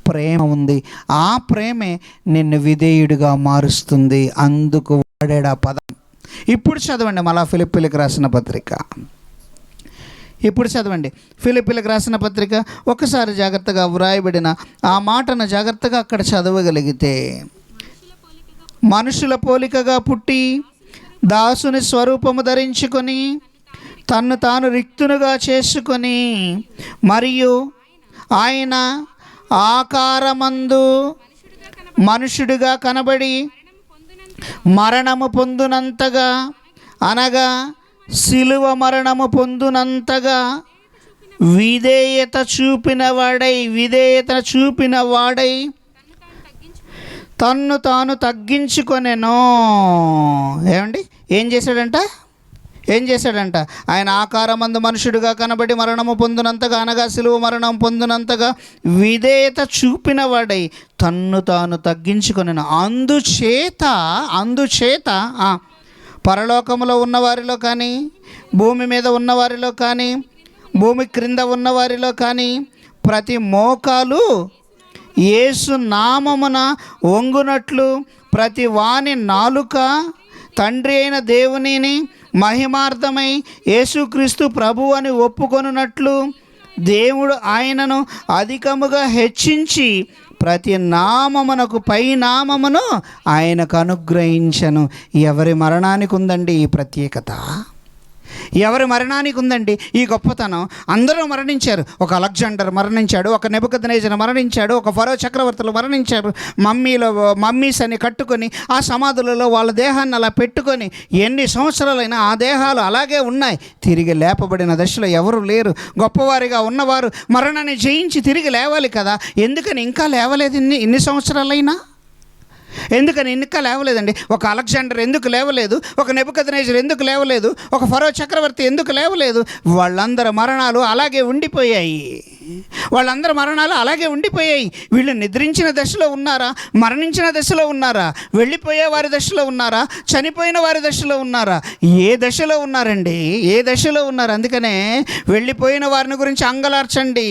ప్రేమ ఉంది. ఆ ప్రేమే నిన్ను విధేయుడిగా మారుస్తుంది. అందుకు వాడాడు ఆ పదం. ఇప్పుడు చదవండి మళ్ళా ఫిలిప్పీలకు రాసిన పత్రిక. ఇప్పుడు చదవండి ఫిలిప్పీలకు రాసిన పత్రిక. ఒకసారి జాగ్రత్తగా వ్రాయబడిన ఆ మాటను జాగ్రత్తగా అక్కడ చదవగలిగితే, మనుషుల పోలికగా పుట్టి దాసుని స్వరూపము ధరించుకొని తన్ను తాను రిక్తునుగా చేసుకొని మరియు ఆయన ఆకారమందు మనుషుడిగా కనబడి మరణము పొందునంతగా, అనగా శిలువ మరణము పొందునంతగా విధేయత చూపిన వాడై తన్ను తాను తగ్గించుకొనెను. ఏమండి ఏం చేశాడంట? ఆయన ఆకారమందు మనుషుడిగా కనబడి మరణము పొందినంతగా, అనగా శిలువ మరణం పొందినంతగా విధేయత చూపిన వాడై తన్ను తాను తగ్గించుకొనెను. అందుచేత పరలోకములో ఉన్నవారిలో కానీ, భూమి మీద ఉన్నవారిలో కానీ, భూమి క్రింద ఉన్నవారిలో కానీ ప్రతి మోకాలు యేసు నామమున వంగునట్లు, ప్రతి వాని నాలుక తండ్రి అయిన దేవునిని మహిమార్థమై యేసుక్రీస్తు ప్రభు అని ఒప్పుకొనున్నట్లు దేవుడు ఆయనను అధికముగా హెచ్చించి ప్రతి నామమునకు పై నామమును ఆయనకు అనుగ్రహించను. ఎవరి మరణానికి ఉందండి ఈ ప్రత్యేకత? ఎవరి మరణానికి ఉందండి ఈ గొప్పతనం? అందరూ మరణించారు. ఒక అలెగ్జాండర్ మరణించాడు, ఒక నెబుకద్నెజరు మరణించాడు, ఒక ఫరో చక్రవర్తులు మరణించారు. మమ్మీస్ అని కట్టుకొని ఆ సమాధులలో వాళ్ళ దేహాన్ని అలా పెట్టుకొని ఎన్ని సంవత్సరాలైనా ఆ దేహాలు అలాగే ఉన్నాయి. తిరిగి లేపబడిన దశలో ఎవరు లేరు. గొప్పవారిగా ఉన్నవారు మరణాన్ని జయించి తిరిగి లేవాలి కదా. ఎందుకని ఇంకా లేవలేదు ఇన్ని సంవత్సరాలైనా? ఎందుకని ఇంకా లేవలేదండి? ఒక అలెగ్జాండర్ ఎందుకు లేవలేదు? ఒక నెబుకద్నెజరు ఎందుకు లేవలేదు? ఒక ఫరో చక్రవర్తి ఎందుకు లేవలేదు? వాళ్ళందరి మరణాలు అలాగే ఉండిపోయాయి. వీళ్ళు నిద్రించిన దశలో ఉన్నారా? మరణించిన దశలో ఉన్నారా? వెళ్ళిపోయే వారి దశలో ఉన్నారా? చనిపోయిన వారి దశలో ఉన్నారా? ఏ దశలో ఉన్నారండి? ఏ దశలో ఉన్నారు? అందుకనే వెళ్ళిపోయిన వారిని గురించి అంగలార్చండి,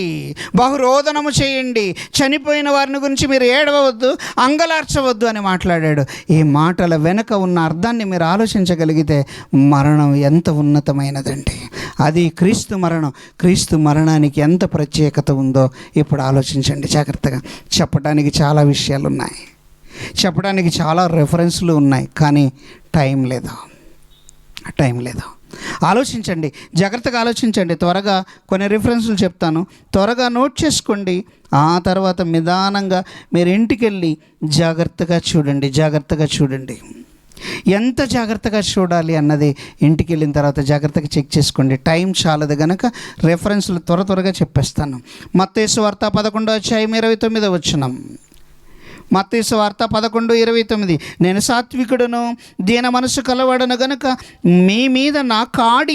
బహురోదనము చేయండి. చనిపోయిన వారిని గురించి మీరు ఏడవద్దు, అంగలార్చవద్దు అని మాట్లాడాడు. ఈ మాటల వెనుక ఉన్న అర్థాన్ని మీరు ఆలోచించగలిగితే మరణం ఎంత ఉన్నతమైనదండి. అది క్రీస్తు మరణం. క్రీస్తు మరణానికి ఎంత ప్రత్యేకత ఉందో ఇప్పుడు ఆలోచించండి జాగ్రత్తగా. చెప్పడానికి చాలా విషయాలు ఉన్నాయి, చెప్పడానికి చాలా రెఫరెన్స్లు ఉన్నాయి, కానీ టైం లేదు. ఆలోచించండి, జాగ్రత్తగా ఆలోచించండి. త్వరగా కొన్ని రిఫరెన్స్లు చెప్తాను, త్వరగా నోట్ చేసుకోండి. ఆ తర్వాత నిదానంగా మీరు ఇంటికి వెళ్ళి జాగ్రత్తగా చూడండి. ఎంత జాగ్రత్తగా చూడాలి అన్నది ఇంటికి వెళ్ళిన తర్వాత జాగ్రత్తగా చెక్ చేసుకోండి. టైం చాలదు గనక రెఫరెన్స్లు త్వరగా చెప్పేస్తాను. మత్తయి సువార్త 11:29 మత్తయి సువార్త 11:29 నేను సాత్వికుడును దీన మనసు కలవాడను గనుక మీ మీద నా కాడి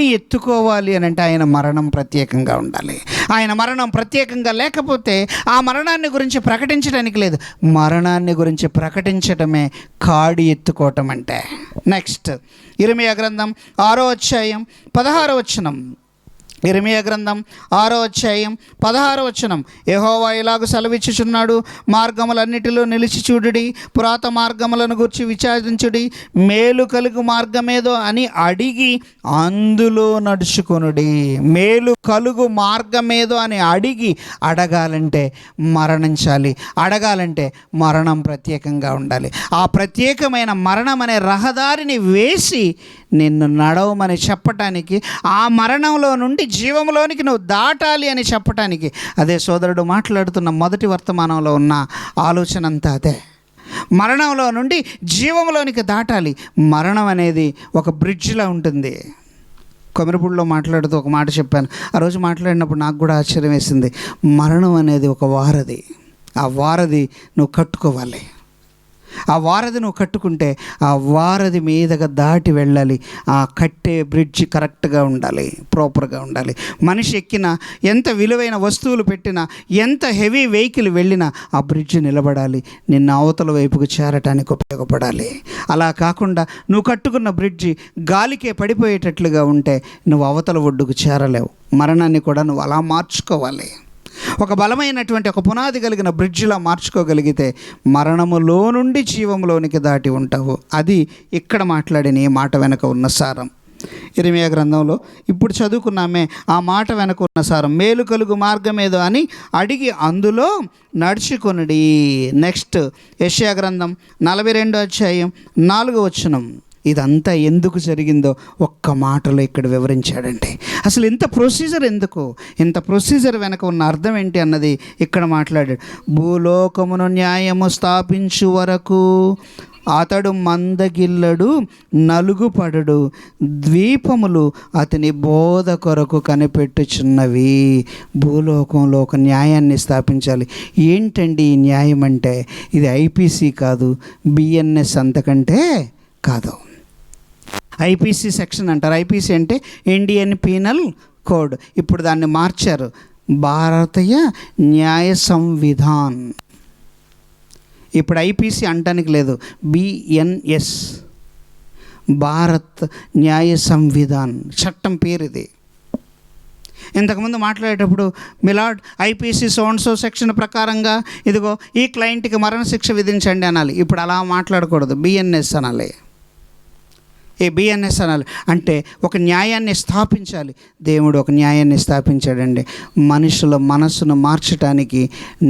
ఎత్తుకోవాలి అని అంటే ఆయన మరణం ప్రత్యేకంగా ఉండాలి. ఆయన మరణం ప్రత్యేకంగా లేకపోతే ఆ మరణాన్ని గురించి ప్రకటించడానికి లేదు. మరణాన్ని గురించి ప్రకటించడమే కాడి ఎత్తుకోవటం అంటే. నెక్స్ట్ ఇర్మీయా గ్రంథం 6వ అధ్యాయం 16వ వచనం. ఇర్మీయా గ్రంథం 6వ అధ్యాయం 16వ వచనం. యెహోవా ఇలాగ సెలవిచ్చుచున్నాడు, మార్గములన్నిటిలో నిలిచి చూడుడి, పురాత మార్గములను గురించి విచారించుడి, మేలు కలుగు మార్గమేదో అని అడిగి అందులో నడుచుకొనుడి. మేలు కలుగు మార్గమేదో అని అడగాలంటే మరణించాలి, అడగాలంటే మరణం ప్రత్యేకంగా ఉండాలి. ఆ ప్రత్యేకమైన మరణం అనే రహదారిని వేసి నిన్ను నడవమని చెప్పటానికి, ఆ మరణంలో నుండి జీవంలోనికి నువ్వు దాటాలి అని చెప్పటానికి, అదే సోదరుడు మాట్లాడుతున్న మొదటి వర్తమానంలో ఉన్న ఆలోచన అంతా అదే. మరణంలో నుండి జీవంలోనికి దాటాలి. మరణం అనేది ఒక బ్రిడ్జ్లా ఉంటుంది. కొమరపూడిలో మాట్లాడుతూ ఒక మాట చెప్పాను. ఆ రోజు మాట్లాడినప్పుడు నాకు కూడా ఆశ్చర్యం వేసింది. మరణం అనేది ఒక వారధి. ఆ వారధి నువ్వు కట్టుకోవాలి. ఆ వారధి నువ్వు కట్టుకుంటే ఆ వారధి మీదగా దాటి వెళ్ళాలి. ఆ కట్టే బ్రిడ్జి కరెక్ట్గా ఉండాలి, ప్రాపర్గా ఉండాలి. మనిషి ఎక్కిన, ఎంత విలువైన వస్తువులు పెట్టినా, ఎంత హెవీ వెహికల్ వెళ్ళినా ఆ బ్రిడ్జి నిలబడాలి, నిన్న అవతల వైపుకు చేరటానికి ఉపయోగపడాలి. అలా కాకుండా నువ్వు కట్టుకున్న బ్రిడ్జి గాలికే పడిపోయేటట్లుగా ఉంటే నువ్వు అవతల ఒడ్డుకు చేరలేవు. మరణాన్ని కూడా నువ్వు అలా మార్చుకోవాలి. ఒక బలమైనటువంటి ఒక పునాది కలిగిన బ్రిడ్జిలా మార్చుకోగలిగితే మరణములో నుండి జీవంలోనికి దాటి ఉంటావు. అది ఇక్కడ మాట్లాడిన ఈ మాట వెనక ఉన్న సారం. ఇర్మీయా గ్రంథంలో ఇప్పుడు చదువుకున్నామే, ఆ మాట వెనక ఉన్న సారం. మేలు కలుగు మార్గమేదో అని అడిగి అందులో నడుచుకొనుడి. నెక్స్ట్ యెషయా గ్రంథం 42వ అధ్యాయం 4వ వచనం. ఇదంతా ఎందుకు జరిగిందో ఒక్క మాటలో ఇక్కడ వివరించాడండి. అసలు ఇంత ప్రొసీజర్ ఎందుకు, ఇంత ప్రొసీజర్ వెనక ఉన్న అర్థం ఏంటి అన్నది ఇక్కడ మాట్లాడాడు. భూలోకమును న్యాయము స్థాపించు వరకు అతడు మందగిల్లడు, నలుగుపడడు, ద్వీపములు అతని బోధ కొరకు కనిపెట్టుచున్నవి. భూలోకంలో ఒక న్యాయాన్ని స్థాపించాలి. ఏంటండి ఈ న్యాయం అంటే? ఇది ఐపీసీ కాదు, బిఎన్ఎస్ అంతకంటే కాదు. ఐపీసీ సెక్షన్ అంటారు. ఐపీసీ అంటే ఇండియన్ పీనల్ కోడ్. ఇప్పుడు దాన్ని మార్చారు, భారతీయ న్యాయ సంవిధాన్. ఇప్పుడు ఐపీసీ అంటానికి లేదు, బిఎన్ఎస్, భారత్ న్యాయ సంవిధాన్ చట్టం పేరు ఇది. ఇంతకుముందు మాట్లాడేటప్పుడు మిలాడ్ ఐపీసీ సోన్సో సెక్షన్ ప్రకారంగా ఇదిగో ఈ క్లయింట్కి మరణశిక్ష విధించండి అనాలి. ఇప్పుడు అలా మాట్లాడకూడదు, బిఎన్ఎస్ అనాలి. బిఎన్ఎస్ అనాలి. అంటే ఒక న్యాయాన్ని స్థాపించాలి. దేవుడు ఒక న్యాయాన్ని స్థాపించాడండి. మనుషుల మనసును మార్చడానికి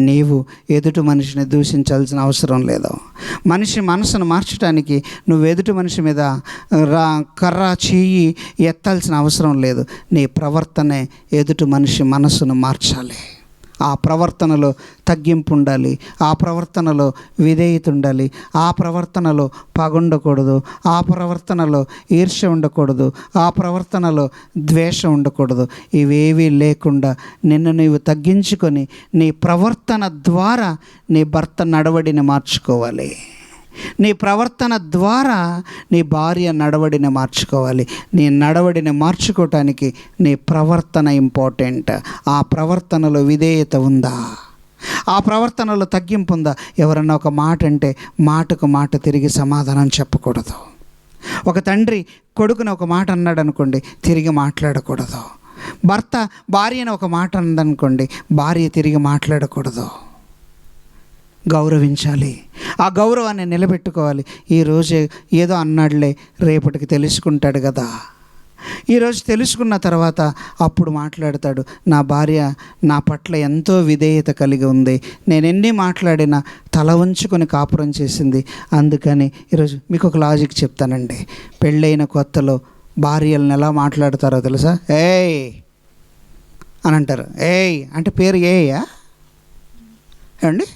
నీవు ఎదుటి మనిషిని దూషించాల్సిన అవసరం లేదు. మనిషి మనసును మార్చడానికి నువ్వు ఎదుటి మనిషి మీద కర్ర చెయ్యి ఎత్తాల్సిన అవసరం లేదు. నీ ప్రవర్తనే ఎదుటి మనిషి మనసును మార్చాలి. ఆ ప్రవర్తనలో తగ్గింపు ఉండాలి, ఆ ప్రవర్తనలో విధేయత ఉండాలి, ఆ ప్రవర్తనలో పగ ఉండకూడదు, ఆ ప్రవర్తనలో ఈర్ష్య ఉండకూడదు, ఆ ప్రవర్తనలో ద్వేషం ఉండకూడదు. ఇవేవీ లేకుండా నిన్ను నీవు తగ్గించుకొని నీ ప్రవర్తన ద్వారా నీ భర్త నడవడిని మార్చుకోవాలి. నీ ప్రవర్తన ద్వారా నీ భార్య నడవడిని మార్చుకోవాలి. నీ నడవడిని మార్చుకోవటానికి నీ ప్రవర్తన ఇంపార్టెంట్. ఆ ప్రవర్తనలో విధేయత ఉందా? ఆ ప్రవర్తనలో తగ్గింపు ఉందా? ఎవరన్నా ఒక మాట అంటే మాటకు మాట తిరిగి సమాధానం చెప్పకూడదు. ఒక తండ్రి కొడుకుని ఒక మాట అన్నాడు అనుకోండి, తిరిగి మాట్లాడకూడదు. భర్త భార్యని ఒక మాట అన్నదనుకోండి, భార్య తిరిగి మాట్లాడకూడదు. గౌరవించాలి. ఆ గౌరవాన్ని నిలబెట్టుకోవాలి. ఈరోజే ఏదో అన్నాడులే, రేపటికి తెలుసుకుంటాడు కదా. ఈరోజు తెలుసుకున్న తర్వాత అప్పుడు మాట్లాడతాడు, నా భార్య నా పట్ల ఎంతో విధేయత కలిగి ఉంది, నేను ఎన్ని మాట్లాడినా తల వంచుకొని కాపురం చేసింది. అందుకని ఈరోజు మీకు ఒక లాజిక్ చెప్తానండి. పెళ్ళైన కొత్తలో భార్యలను ఎలా మాట్లాడతారో తెలుసా? ఏయ్ అని అంటారు. ఏయ్ అంటే పేరు ఏయా ఏమండి?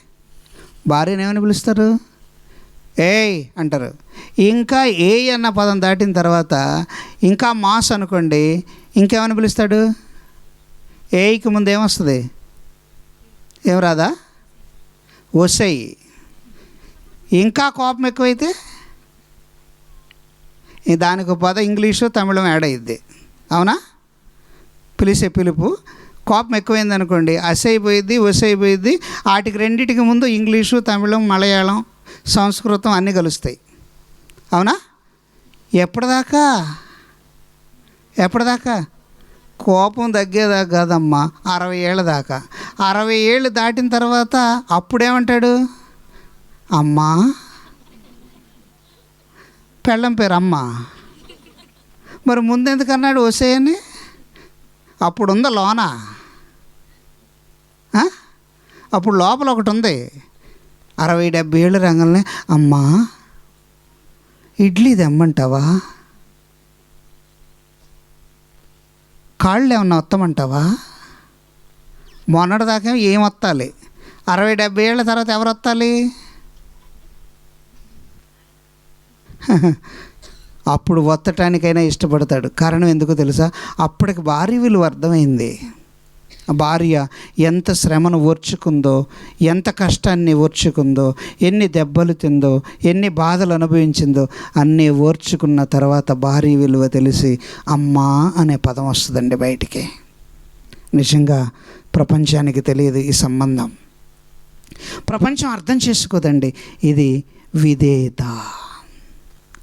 భార్యను ఏమని పిలుస్తారు? ఏయ్ అంటారు. ఇంకా ఏ అన్న పదం దాటిన తర్వాత ఇంకా మాస్ అనుకోండి, ఇంకేమని పిలుస్తాడు? ఏయికి ముందు ఏమొస్తుంది? ఏం రాదా? వసై. ఇంకా కోపం ఎక్కువైతే దానికి పద ఇంగ్లీషు తమిళం యాడ్ అయ్యిద్ది. అవునా? పిలిచే పిలుపు కోపం ఎక్కువైంది అనుకోండి, అసైపోయిద్ది, వసైపోయిద్ది. వాటికి రెండింటికి ముందు ఇంగ్లీషు, తమిళం, మలయాళం, సంస్కృతం అన్నీ కలుస్తాయి. అవునా? ఎప్పటిదాకా కోపం తగ్గేదాకా కాదమ్మా, 60 ఏళ్ళ దాకా. 60 ఏళ్ళు దాటిన తర్వాత అప్పుడేమంటాడు? అమ్మా, పెళ్ళం పేరు అమ్మ. మరి ముందెందుకన్నాడు ఒసేయని? అప్పుడుందా లోన? అప్పుడు లోపల ఒకటి ఉంది. 60-70 ఏళ్ళ రంగంలో, అమ్మా ఇడ్లీ తెమ్మంటావా, కాళ్ళు ఏమన్నా వస్తామంటావా? మొన్నటిదాకా ఏం వత్తాలి, 60-70 ఏళ్ళ తర్వాత ఎవరు వత్తాలి? అప్పుడు వత్తటానికైనా ఇష్టపడతాడు. కారణం ఎందుకో తెలుసా? అప్పటికి భార్య విలువ అర్థమైంది. భార్య ఎంత శ్రమను ఓర్చుకుందో, ఎంత కష్టాన్ని ఓర్చుకుందో, ఎన్ని దెబ్బలు తిందో, ఎన్ని బాధలు అనుభవించిందో అన్నీ ఓర్చుకున్న తర్వాత భార్య విలువ తెలిసి అమ్మా అనే పదం వస్తుందండి బయటికి. నిజంగా ప్రపంచానికి తెలియదు ఈ సంబంధం. ప్రపంచం అర్థం చేసుకోదండి. ఇది విధేయత.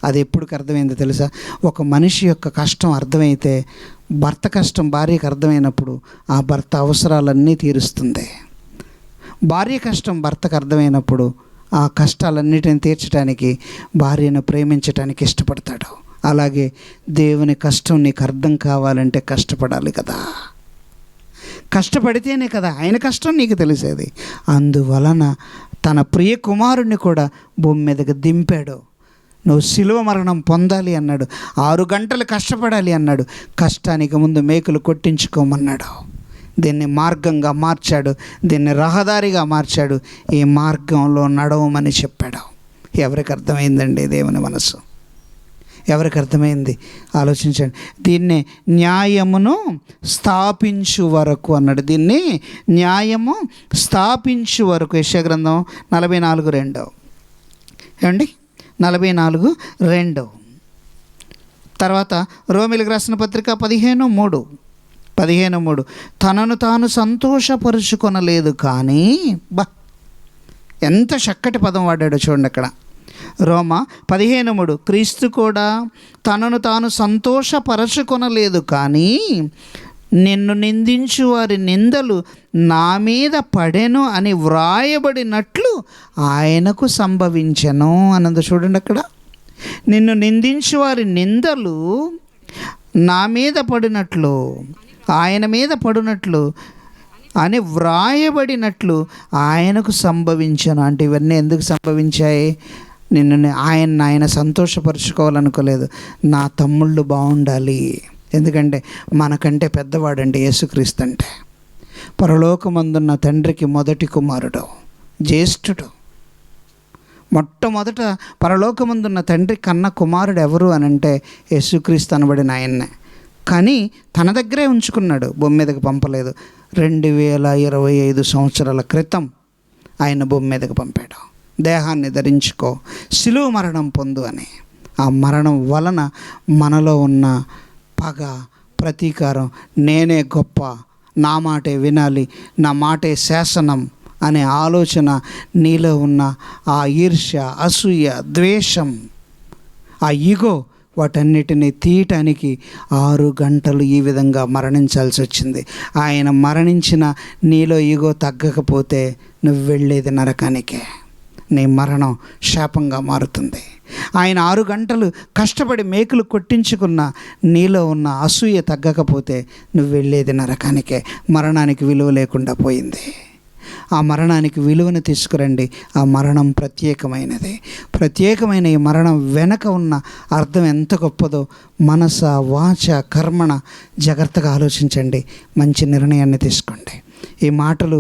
అది ఎప్పటికి అర్థమైందో తెలుసా? ఒక మనిషి యొక్క కష్టం అర్థమైతే, భర్త కష్టం భార్యకు అర్థమైనప్పుడు ఆ భర్త అవసరాలన్నీ తీరుస్తుంది. భార్య కష్టం భర్తకు అర్థమైనప్పుడు ఆ కష్టాలన్నిటిని తీర్చడానికి, భార్యను ప్రేమించడానికి ఇష్టపడతాడు. అలాగే దేవుని కష్టం నీకు అర్థం కావాలంటే కష్టపడాలి కదా. కష్టపడితేనే కదా ఆయన కష్టం నీకు తెలిసేది. అందువలన తన ప్రియ కుమారుణ్ణి కూడా భూమి మీదకి దింపాడు. నువ్వు శిలువ మరణం పొందాలి అన్నాడు. 6 గంటలు కష్టపడాలి అన్నాడు. కష్టానికి ముందు మేకులు కొట్టించుకోమన్నాడు. దీన్ని మార్గంగా మార్చాడు, దీన్ని రహదారిగా మార్చాడు. ఈ మార్గంలో నడవమని చెప్పాడు. ఎవరికి అర్థమైందండి దేవుని మనసు? ఎవరికి అర్థమైంది? ఆలోచించండి. దీన్ని న్యాయమును స్థాపించు వరకు అన్నాడు. దీన్ని న్యాయము స్థాపించు వరకు. యెషయా గ్రంథం 44:2 ఏమండి, 44:2. తర్వాత రోమీయులకు రాసిన పత్రిక 15:3 తనను తాను సంతోషపరుచుకొనలేదు కానీ, ఎంత చక్కటి పదం వాడాడో చూడండి అక్కడ. రోమా 15:3 క్రీస్తు కూడా తనను తాను సంతోషపరచుకొనలేదు కానీ నిన్ను నిందించు వారి నిందలు నా మీద పడెను అని వ్రాయబడినట్లు ఆయనకు సంభవించెను అన్నది చూడండి అక్కడ. నిన్ను నిందించు వారి నిందలు నా మీద పడినట్లు, ఆయన మీద పడినట్లు అని వ్రాయబడినట్లు ఆయనకు సంభవించను. అంటే ఇవన్నీ ఎందుకు సంభవించాయి? నిన్ను ఆయన సంతోషపరుచుకోవాలనుకోలేదు. నా తమ్ముళ్ళు బాగుండాలి. ఎందుకంటే మనకంటే పెద్దవాడండి యేసుక్రీస్తు. అంటే పరలోకమందున్న తండ్రికి మొదటి కుమారుడు, జ్యేష్ఠుడు. మొట్టమొదట పరలోకమందున్న తండ్రి కన్న కుమారుడు ఎవరు అని అంటే యేసుక్రీస్తు అనబడిన ఆయన్నే. కానీ తన దగ్గరే ఉంచుకున్నాడు, భూమి మీదకి పంపలేదు. 2025 సంవత్సరాల క్రితం ఆయన భూమి మీదకి పంపాడు. దేహాన్ని ధరించుకో, శిలువ మరణం పొందు అని. ఆ మరణం వలన మనలో ఉన్న పగ, ప్రతీకారం, నేనే గొప్ప, నా మాటే వినాలి, నా మాటే శాసనం అనే ఆలోచన, నీలో ఉన్న ఆ ఈర్ష్య, అసూయ, ద్వేషం, ఆ ఈగో, వాటన్నిటిని తీయటానికి 6 గంటలు ఈ విధంగా మరణించాల్సి వచ్చింది. ఆయన మరణించిన నీలో ఈగో తగ్గకపోతే నువ్వు వెళ్ళేది నరకానికే. నీ మరణం శాపంగా మారుతుంది. ఆయన 6 గంటలు కష్టపడి మేకులు కొట్టించుకున్న నీలో ఉన్న అసూయ తగ్గకపోతే నువ్వు వెళ్ళేది నరకానికే. మరణానికి విలువ లేకుండా పోయింది. ఆ మరణానికి విలువను తీసుకురండి. ఆ మరణం ప్రత్యేకమైనది. ప్రత్యేకమైన ఈ మరణం వెనక ఉన్న అర్థం ఎంత గొప్పదో మనస, వాచ, కర్మణ జాగ్రత్తగా ఆలోచించండి. మంచి నిర్ణయాన్ని తీసుకోండి. ఈ మాటలు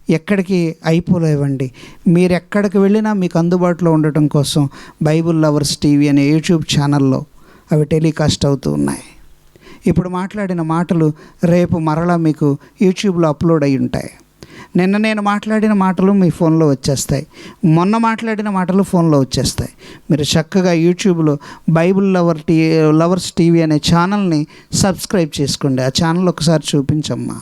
ఎక్కడికి అయిపోలేవండి. మీరు ఎక్కడికి వెళ్ళినా మీకు అందుబాటులో ఉండటం కోసం బైబుల్ లవర్స్ టీవీ అనే యూట్యూబ్ ఛానల్లో అవి టెలికాస్ట్ అవుతూ ఉన్నాయి. ఇప్పుడు మాట్లాడిన మాటలు రేపు మరలా మీకు యూట్యూబ్లో అప్లోడ్ అయి ఉంటాయి. నిన్న నేను మాట్లాడిన మాటలు మీ ఫోన్లో వచ్చేస్తాయి. మొన్న మాట్లాడిన మాటలు ఫోన్లో వచ్చేస్తాయి. మీరు చక్కగా యూట్యూబ్లో బైబుల్ లవర్స్ టీవీ అనే ఛానల్ని సబ్స్క్రైబ్ చేసుకోండి. ఆ ఛానల్ ఒకసారి చూపించమ్మా.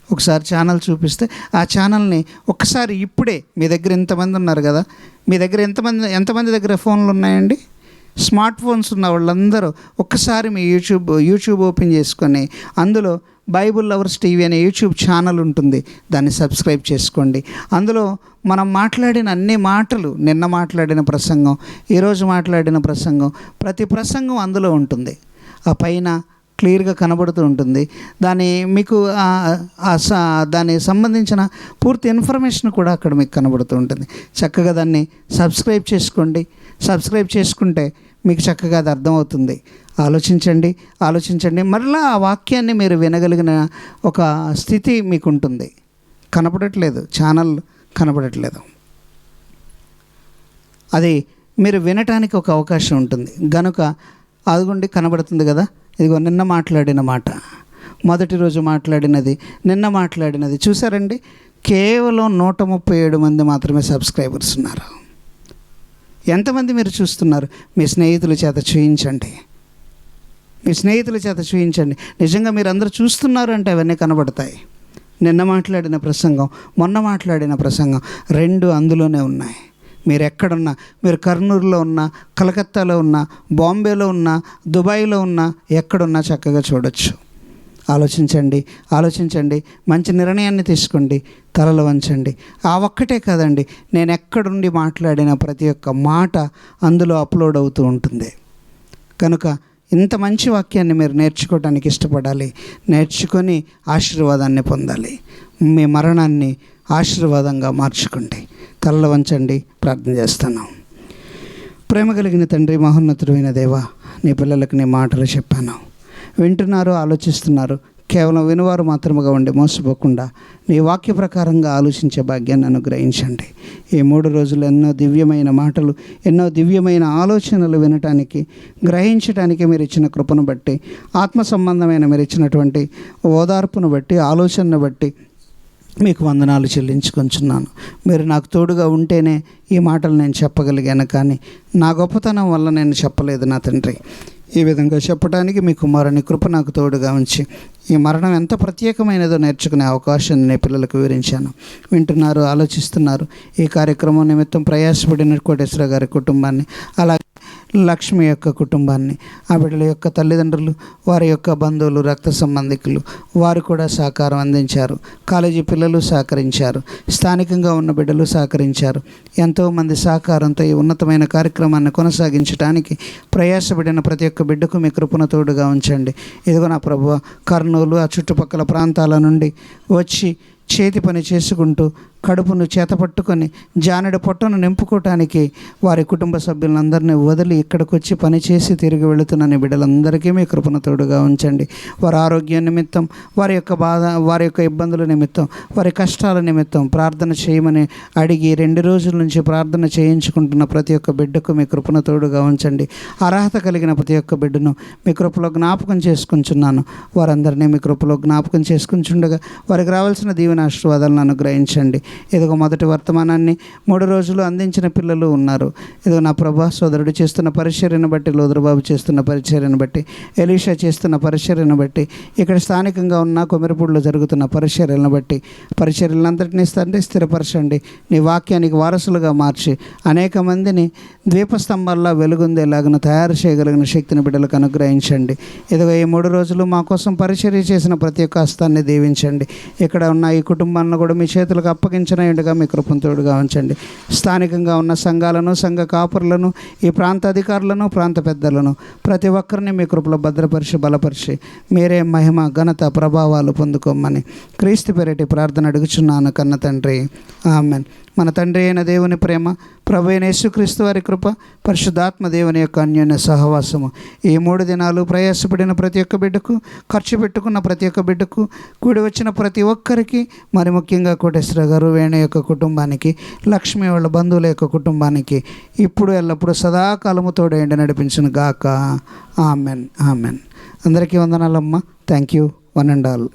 ఒకసారి ఛానల్ చూపిస్తే ఆ ఛానల్ని ఒక్కసారి ఇప్పుడే, మీ దగ్గర ఇంతమంది ఉన్నారు కదా, మీ దగ్గర ఎంతమంది దగ్గర ఫోన్లు ఉన్నాయండి? స్మార్ట్ ఫోన్స్ ఉన్న వాళ్ళందరూ ఒక్కసారి మీ యూట్యూబ్ ఓపెన్ చేసుకొని అందులో బైబుల్ లవర్స్ టీవీ అనే యూట్యూబ్ ఛానల్ ఉంటుంది, దాన్ని సబ్స్క్రైబ్ చేసుకోండి. అందులో మనం మాట్లాడిన అన్ని మాటలు, నిన్న మాట్లాడిన ప్రసంగం, ఈరోజు మాట్లాడిన ప్రసంగం, ప్రతి ప్రసంగం అందులో ఉంటుంది. ఆ పైన క్లియర్గా కనబడుతూ ఉంటుంది. మీకు దానికి సంబంధించిన పూర్తి ఇన్ఫర్మేషన్ కూడా అక్కడ మీకు కనబడుతూ ఉంటుంది. చక్కగా దాన్ని సబ్స్క్రైబ్ చేసుకోండి. సబ్స్క్రైబ్ చేసుకుంటే మీకు చక్కగా అది అర్థమవుతుంది. ఆలోచించండి. మరలా ఆ వాక్యాన్ని మీరు వినగలిగిన ఒక స్థితి మీకు ఉంటుంది. కనపడట్లేదు, ఛానల్ కనపడట్లేదు, అది మీరు వినటానికి ఒక అవకాశం ఉంటుంది. గనుక అదిగోండి కనబడుతుంది కదా, ఇదిగో నిన్న మాట్లాడిన మాట, మొదటి రోజు మాట్లాడినది, నిన్న మాట్లాడినది చూసారండి. కేవలం 137 మంది మాత్రమే సబ్స్క్రైబర్స్ ఉన్నారు. ఎంతమంది మీరు చూస్తున్నారు? మీ స్నేహితుల చేత చూయించండి. నిజంగా మీరు అందరూ చూస్తున్నారు అంటే అవన్నీ కనబడతాయి. నిన్న మాట్లాడిన ప్రసంగం, మొన్న మాట్లాడిన ప్రసంగం 2 అందులోనే ఉన్నాయి. మీరు ఎక్కడున్నా, మీరు కర్నూలులో ఉన్నా, కలకత్తాలో ఉన్నా, బాంబేలో ఉన్నా, దుబాయ్లో ఉన్నా, ఎక్కడున్నా చక్కగా చూడొచ్చు. ఆలోచించండి, మంచి నిర్ణయాన్ని తీసుకోండి, తలలు వంచండి. ఆ ఒక్కటే కాదండి, నేను ఎక్కడుండి మాట్లాడిన ప్రతి ఒక్క మాట అందులో అప్లోడ్ అవుతూ ఉంటుంది. కనుక ఇంత మంచి వాక్యాన్ని మీరు నేర్చుకోవడానికి ఇష్టపడాలి. నేర్చుకొని ఆశీర్వాదాన్ని పొందాలి. మీ మరణాన్ని ఆశీర్వాదంగా మార్చుకోండి. తలలు వంచండి, ప్రార్థన చేస్తున్నాం. ప్రేమ కలిగిన తండ్రి, మహోన్నతుడైన దేవా, నీ పిల్లలకు నీ మాటలు చెప్పాను, వింటున్నారు, ఆలోచిస్తున్నారు. కేవలం వినువారు మాత్రముగా ఉండి మోసపోకుండా నీ వాక్య ప్రకారంగా ఆలోచించే భాగ్యాన్ని అనుగ్రహించండి. ఈ 3 రోజులు ఎన్నో దివ్యమైన మాటలు, ఎన్నో దివ్యమైన ఆలోచనలు వినటానికి, గ్రహించడానికి మీరు ఇచ్చిన కృపను బట్టి, ఆత్మ సంబంధమైన మీరు ఇచ్చినటువంటి ఓదార్పును బట్టి, ఆలోచనను బట్టి మీకు వందనాలు చెల్లించుకొంచున్నాను. మీరు నాకు తోడుగా ఉంటేనే ఈ మాటలు నేను చెప్పగలిగాను, కానీ నా గొప్పతనం వల్ల నేను చెప్పలేదు నా తండ్రి. ఈ విధంగా చెప్పడానికి మీ కుమారుని కృప నాకు తోడుగా ఉంచి ఈ మరణం ఎంత ప్రత్యేకమైనదో నేర్చుకునే అవకాశాన్ని నేను పిల్లలకు వివరించాను. వింటున్నారు, ఆలోచిస్తున్నారు. ఈ కార్యక్రమం నిమిత్తం ప్రయాసపడిన కోటేశ్వర గారి కుటుంబాన్ని, అలాగే లక్ష్మి యొక్క కుటుంబాన్ని, ఆ బిడ్డల యొక్క తల్లిదండ్రులు, వారి యొక్క బంధువులు, రక్త సంబంధికులు, వారు కూడా సహకారం అందించారు. కాలేజీ పిల్లలు సహకరించారు. స్థానికంగా ఉన్న బిడ్డలు సహకరించారు. ఎంతోమంది సహకారంతో ఈ ఉన్నతమైన కార్యక్రమాన్ని కొనసాగించడానికి ప్రయాసపడిన ప్రతి ఒక్క బిడ్డకు మీ కృపను తోడుగా ఉంచండి. ఇదిగో నా ప్రభువా, కర్నూలు ఆ చుట్టుపక్కల ప్రాంతాల నుండి వచ్చి చేతి పని చేసుకుంటూ కడుపును చేతపట్టుకొని జానెడు పొట్టను నింపుకోవటానికి వారి కుటుంబ సభ్యులందరినీ వదిలి ఇక్కడికి వచ్చి పని చేసి తిరిగి వెళుతున్న బిడ్డలందరికీ మీ కృపను తోడుగా ఉంచండి. వారి ఆరోగ్యం నిమిత్తం, వారి యొక్క బాధ, వారి యొక్క ఇబ్బందుల నిమిత్తం, వారి కష్టాల నిమిత్తం ప్రార్థన చేయమని అడిగి 2 రోజుల నుంచి ప్రార్థన చేయించుకుంటున్న ప్రతి ఒక్క బిడ్డకు మీ కృపను తోడుగా ఉంచండి. అర్హత కలిగిన ప్రతి ఒక్క బిడ్డను మీ కృపలో జ్ఞాపకం చేసుకుంటున్నాను. వారందరినీ మీ కృపలో జ్ఞాపకం చేసుకుంటుండగా వారికి రావాల్సిన దీవెన ఆశీర్వాదాలను అనుగ్రహించండి. ఇదిగో మొదటి వర్తమానాన్ని 3 రోజులు అందించిన పిల్లలు ఉన్నారు. ఇదిగో నా ప్రభా, సోదరుడు చేస్తున్న పరిచర్యను బట్టి, లోదరబాబు చేస్తున్న పరిచర్యను బట్టి, ఎలీషా చేస్తున్న పరిచర్యను బట్టి, ఇక్కడ స్థానికంగా ఉన్న కొమిరపూడిలో జరుగుతున్న పరిచర్యలను బట్టి, పరిచర్యలంతటినీ స్థిరపరచండి. నీ వాక్యానికి వారసులుగా మార్చి అనేక మందిని ద్వీపస్తంభాల్లో వెలుగొందేలాగా తయారు చేయగలిగిన శక్తిని బిడ్డలకు అనుగ్రహించండి. ఇదిగో ఈ 3 రోజులు మా కోసం పరిచర్య చేసిన ప్రతి ఒక్క హస్తాన్ని దీవించండి. ఇక్కడ ఉన్న ఈ కుటుంబాలను కూడా మీ చేతులకు అప్పగించినట్టుగా మీ కృపను తోడుగా ఉంచండి. స్థానికంగా ఉన్న సంఘాలను, సంఘ కాపురులను, ఈ ప్రాంత అధికారులను, ప్రాంత పెద్దలను, ప్రతి ఒక్కరిని మీ కృపలో భద్రపరిచి బలపరిచి మీరే మహిమ, ఘనత, ప్రభావాలు పొందుకోమని క్రీస్తు పేరిటి ప్రార్థన అడుగుచున్నాను కన్న తండ్రి, ఆమెన్. మన తండ్రి అయిన దేవుని ప్రేమ, ప్రభు అయిన యేసుక్రీస్తు వారి కృప, పరిశుద్ధాత్మ దేవుని యొక్క అన్యోన్య సహవాసము ఈ 3 దినాలు ప్రయాసపడిన ప్రతి ఒక్క బిడ్డకు, ఖర్చు పెట్టుకున్న ప్రతి ఒక్క బిడ్డకు, కూడి వచ్చిన ప్రతి ఒక్కరికి, మరి ముఖ్యంగా కోటేశ్వర గారు, వేణు యొక్క కుటుంబానికి, లక్ష్మి వాళ్ళ బంధువుల యొక్క కుటుంబానికి ఇప్పుడు ఎల్లప్పుడూ సదాకాలము తోడేండి నడిపించును గాక. ఆమెన్. అందరికీ వందనాలమ్మ. Thank you. 1 and all.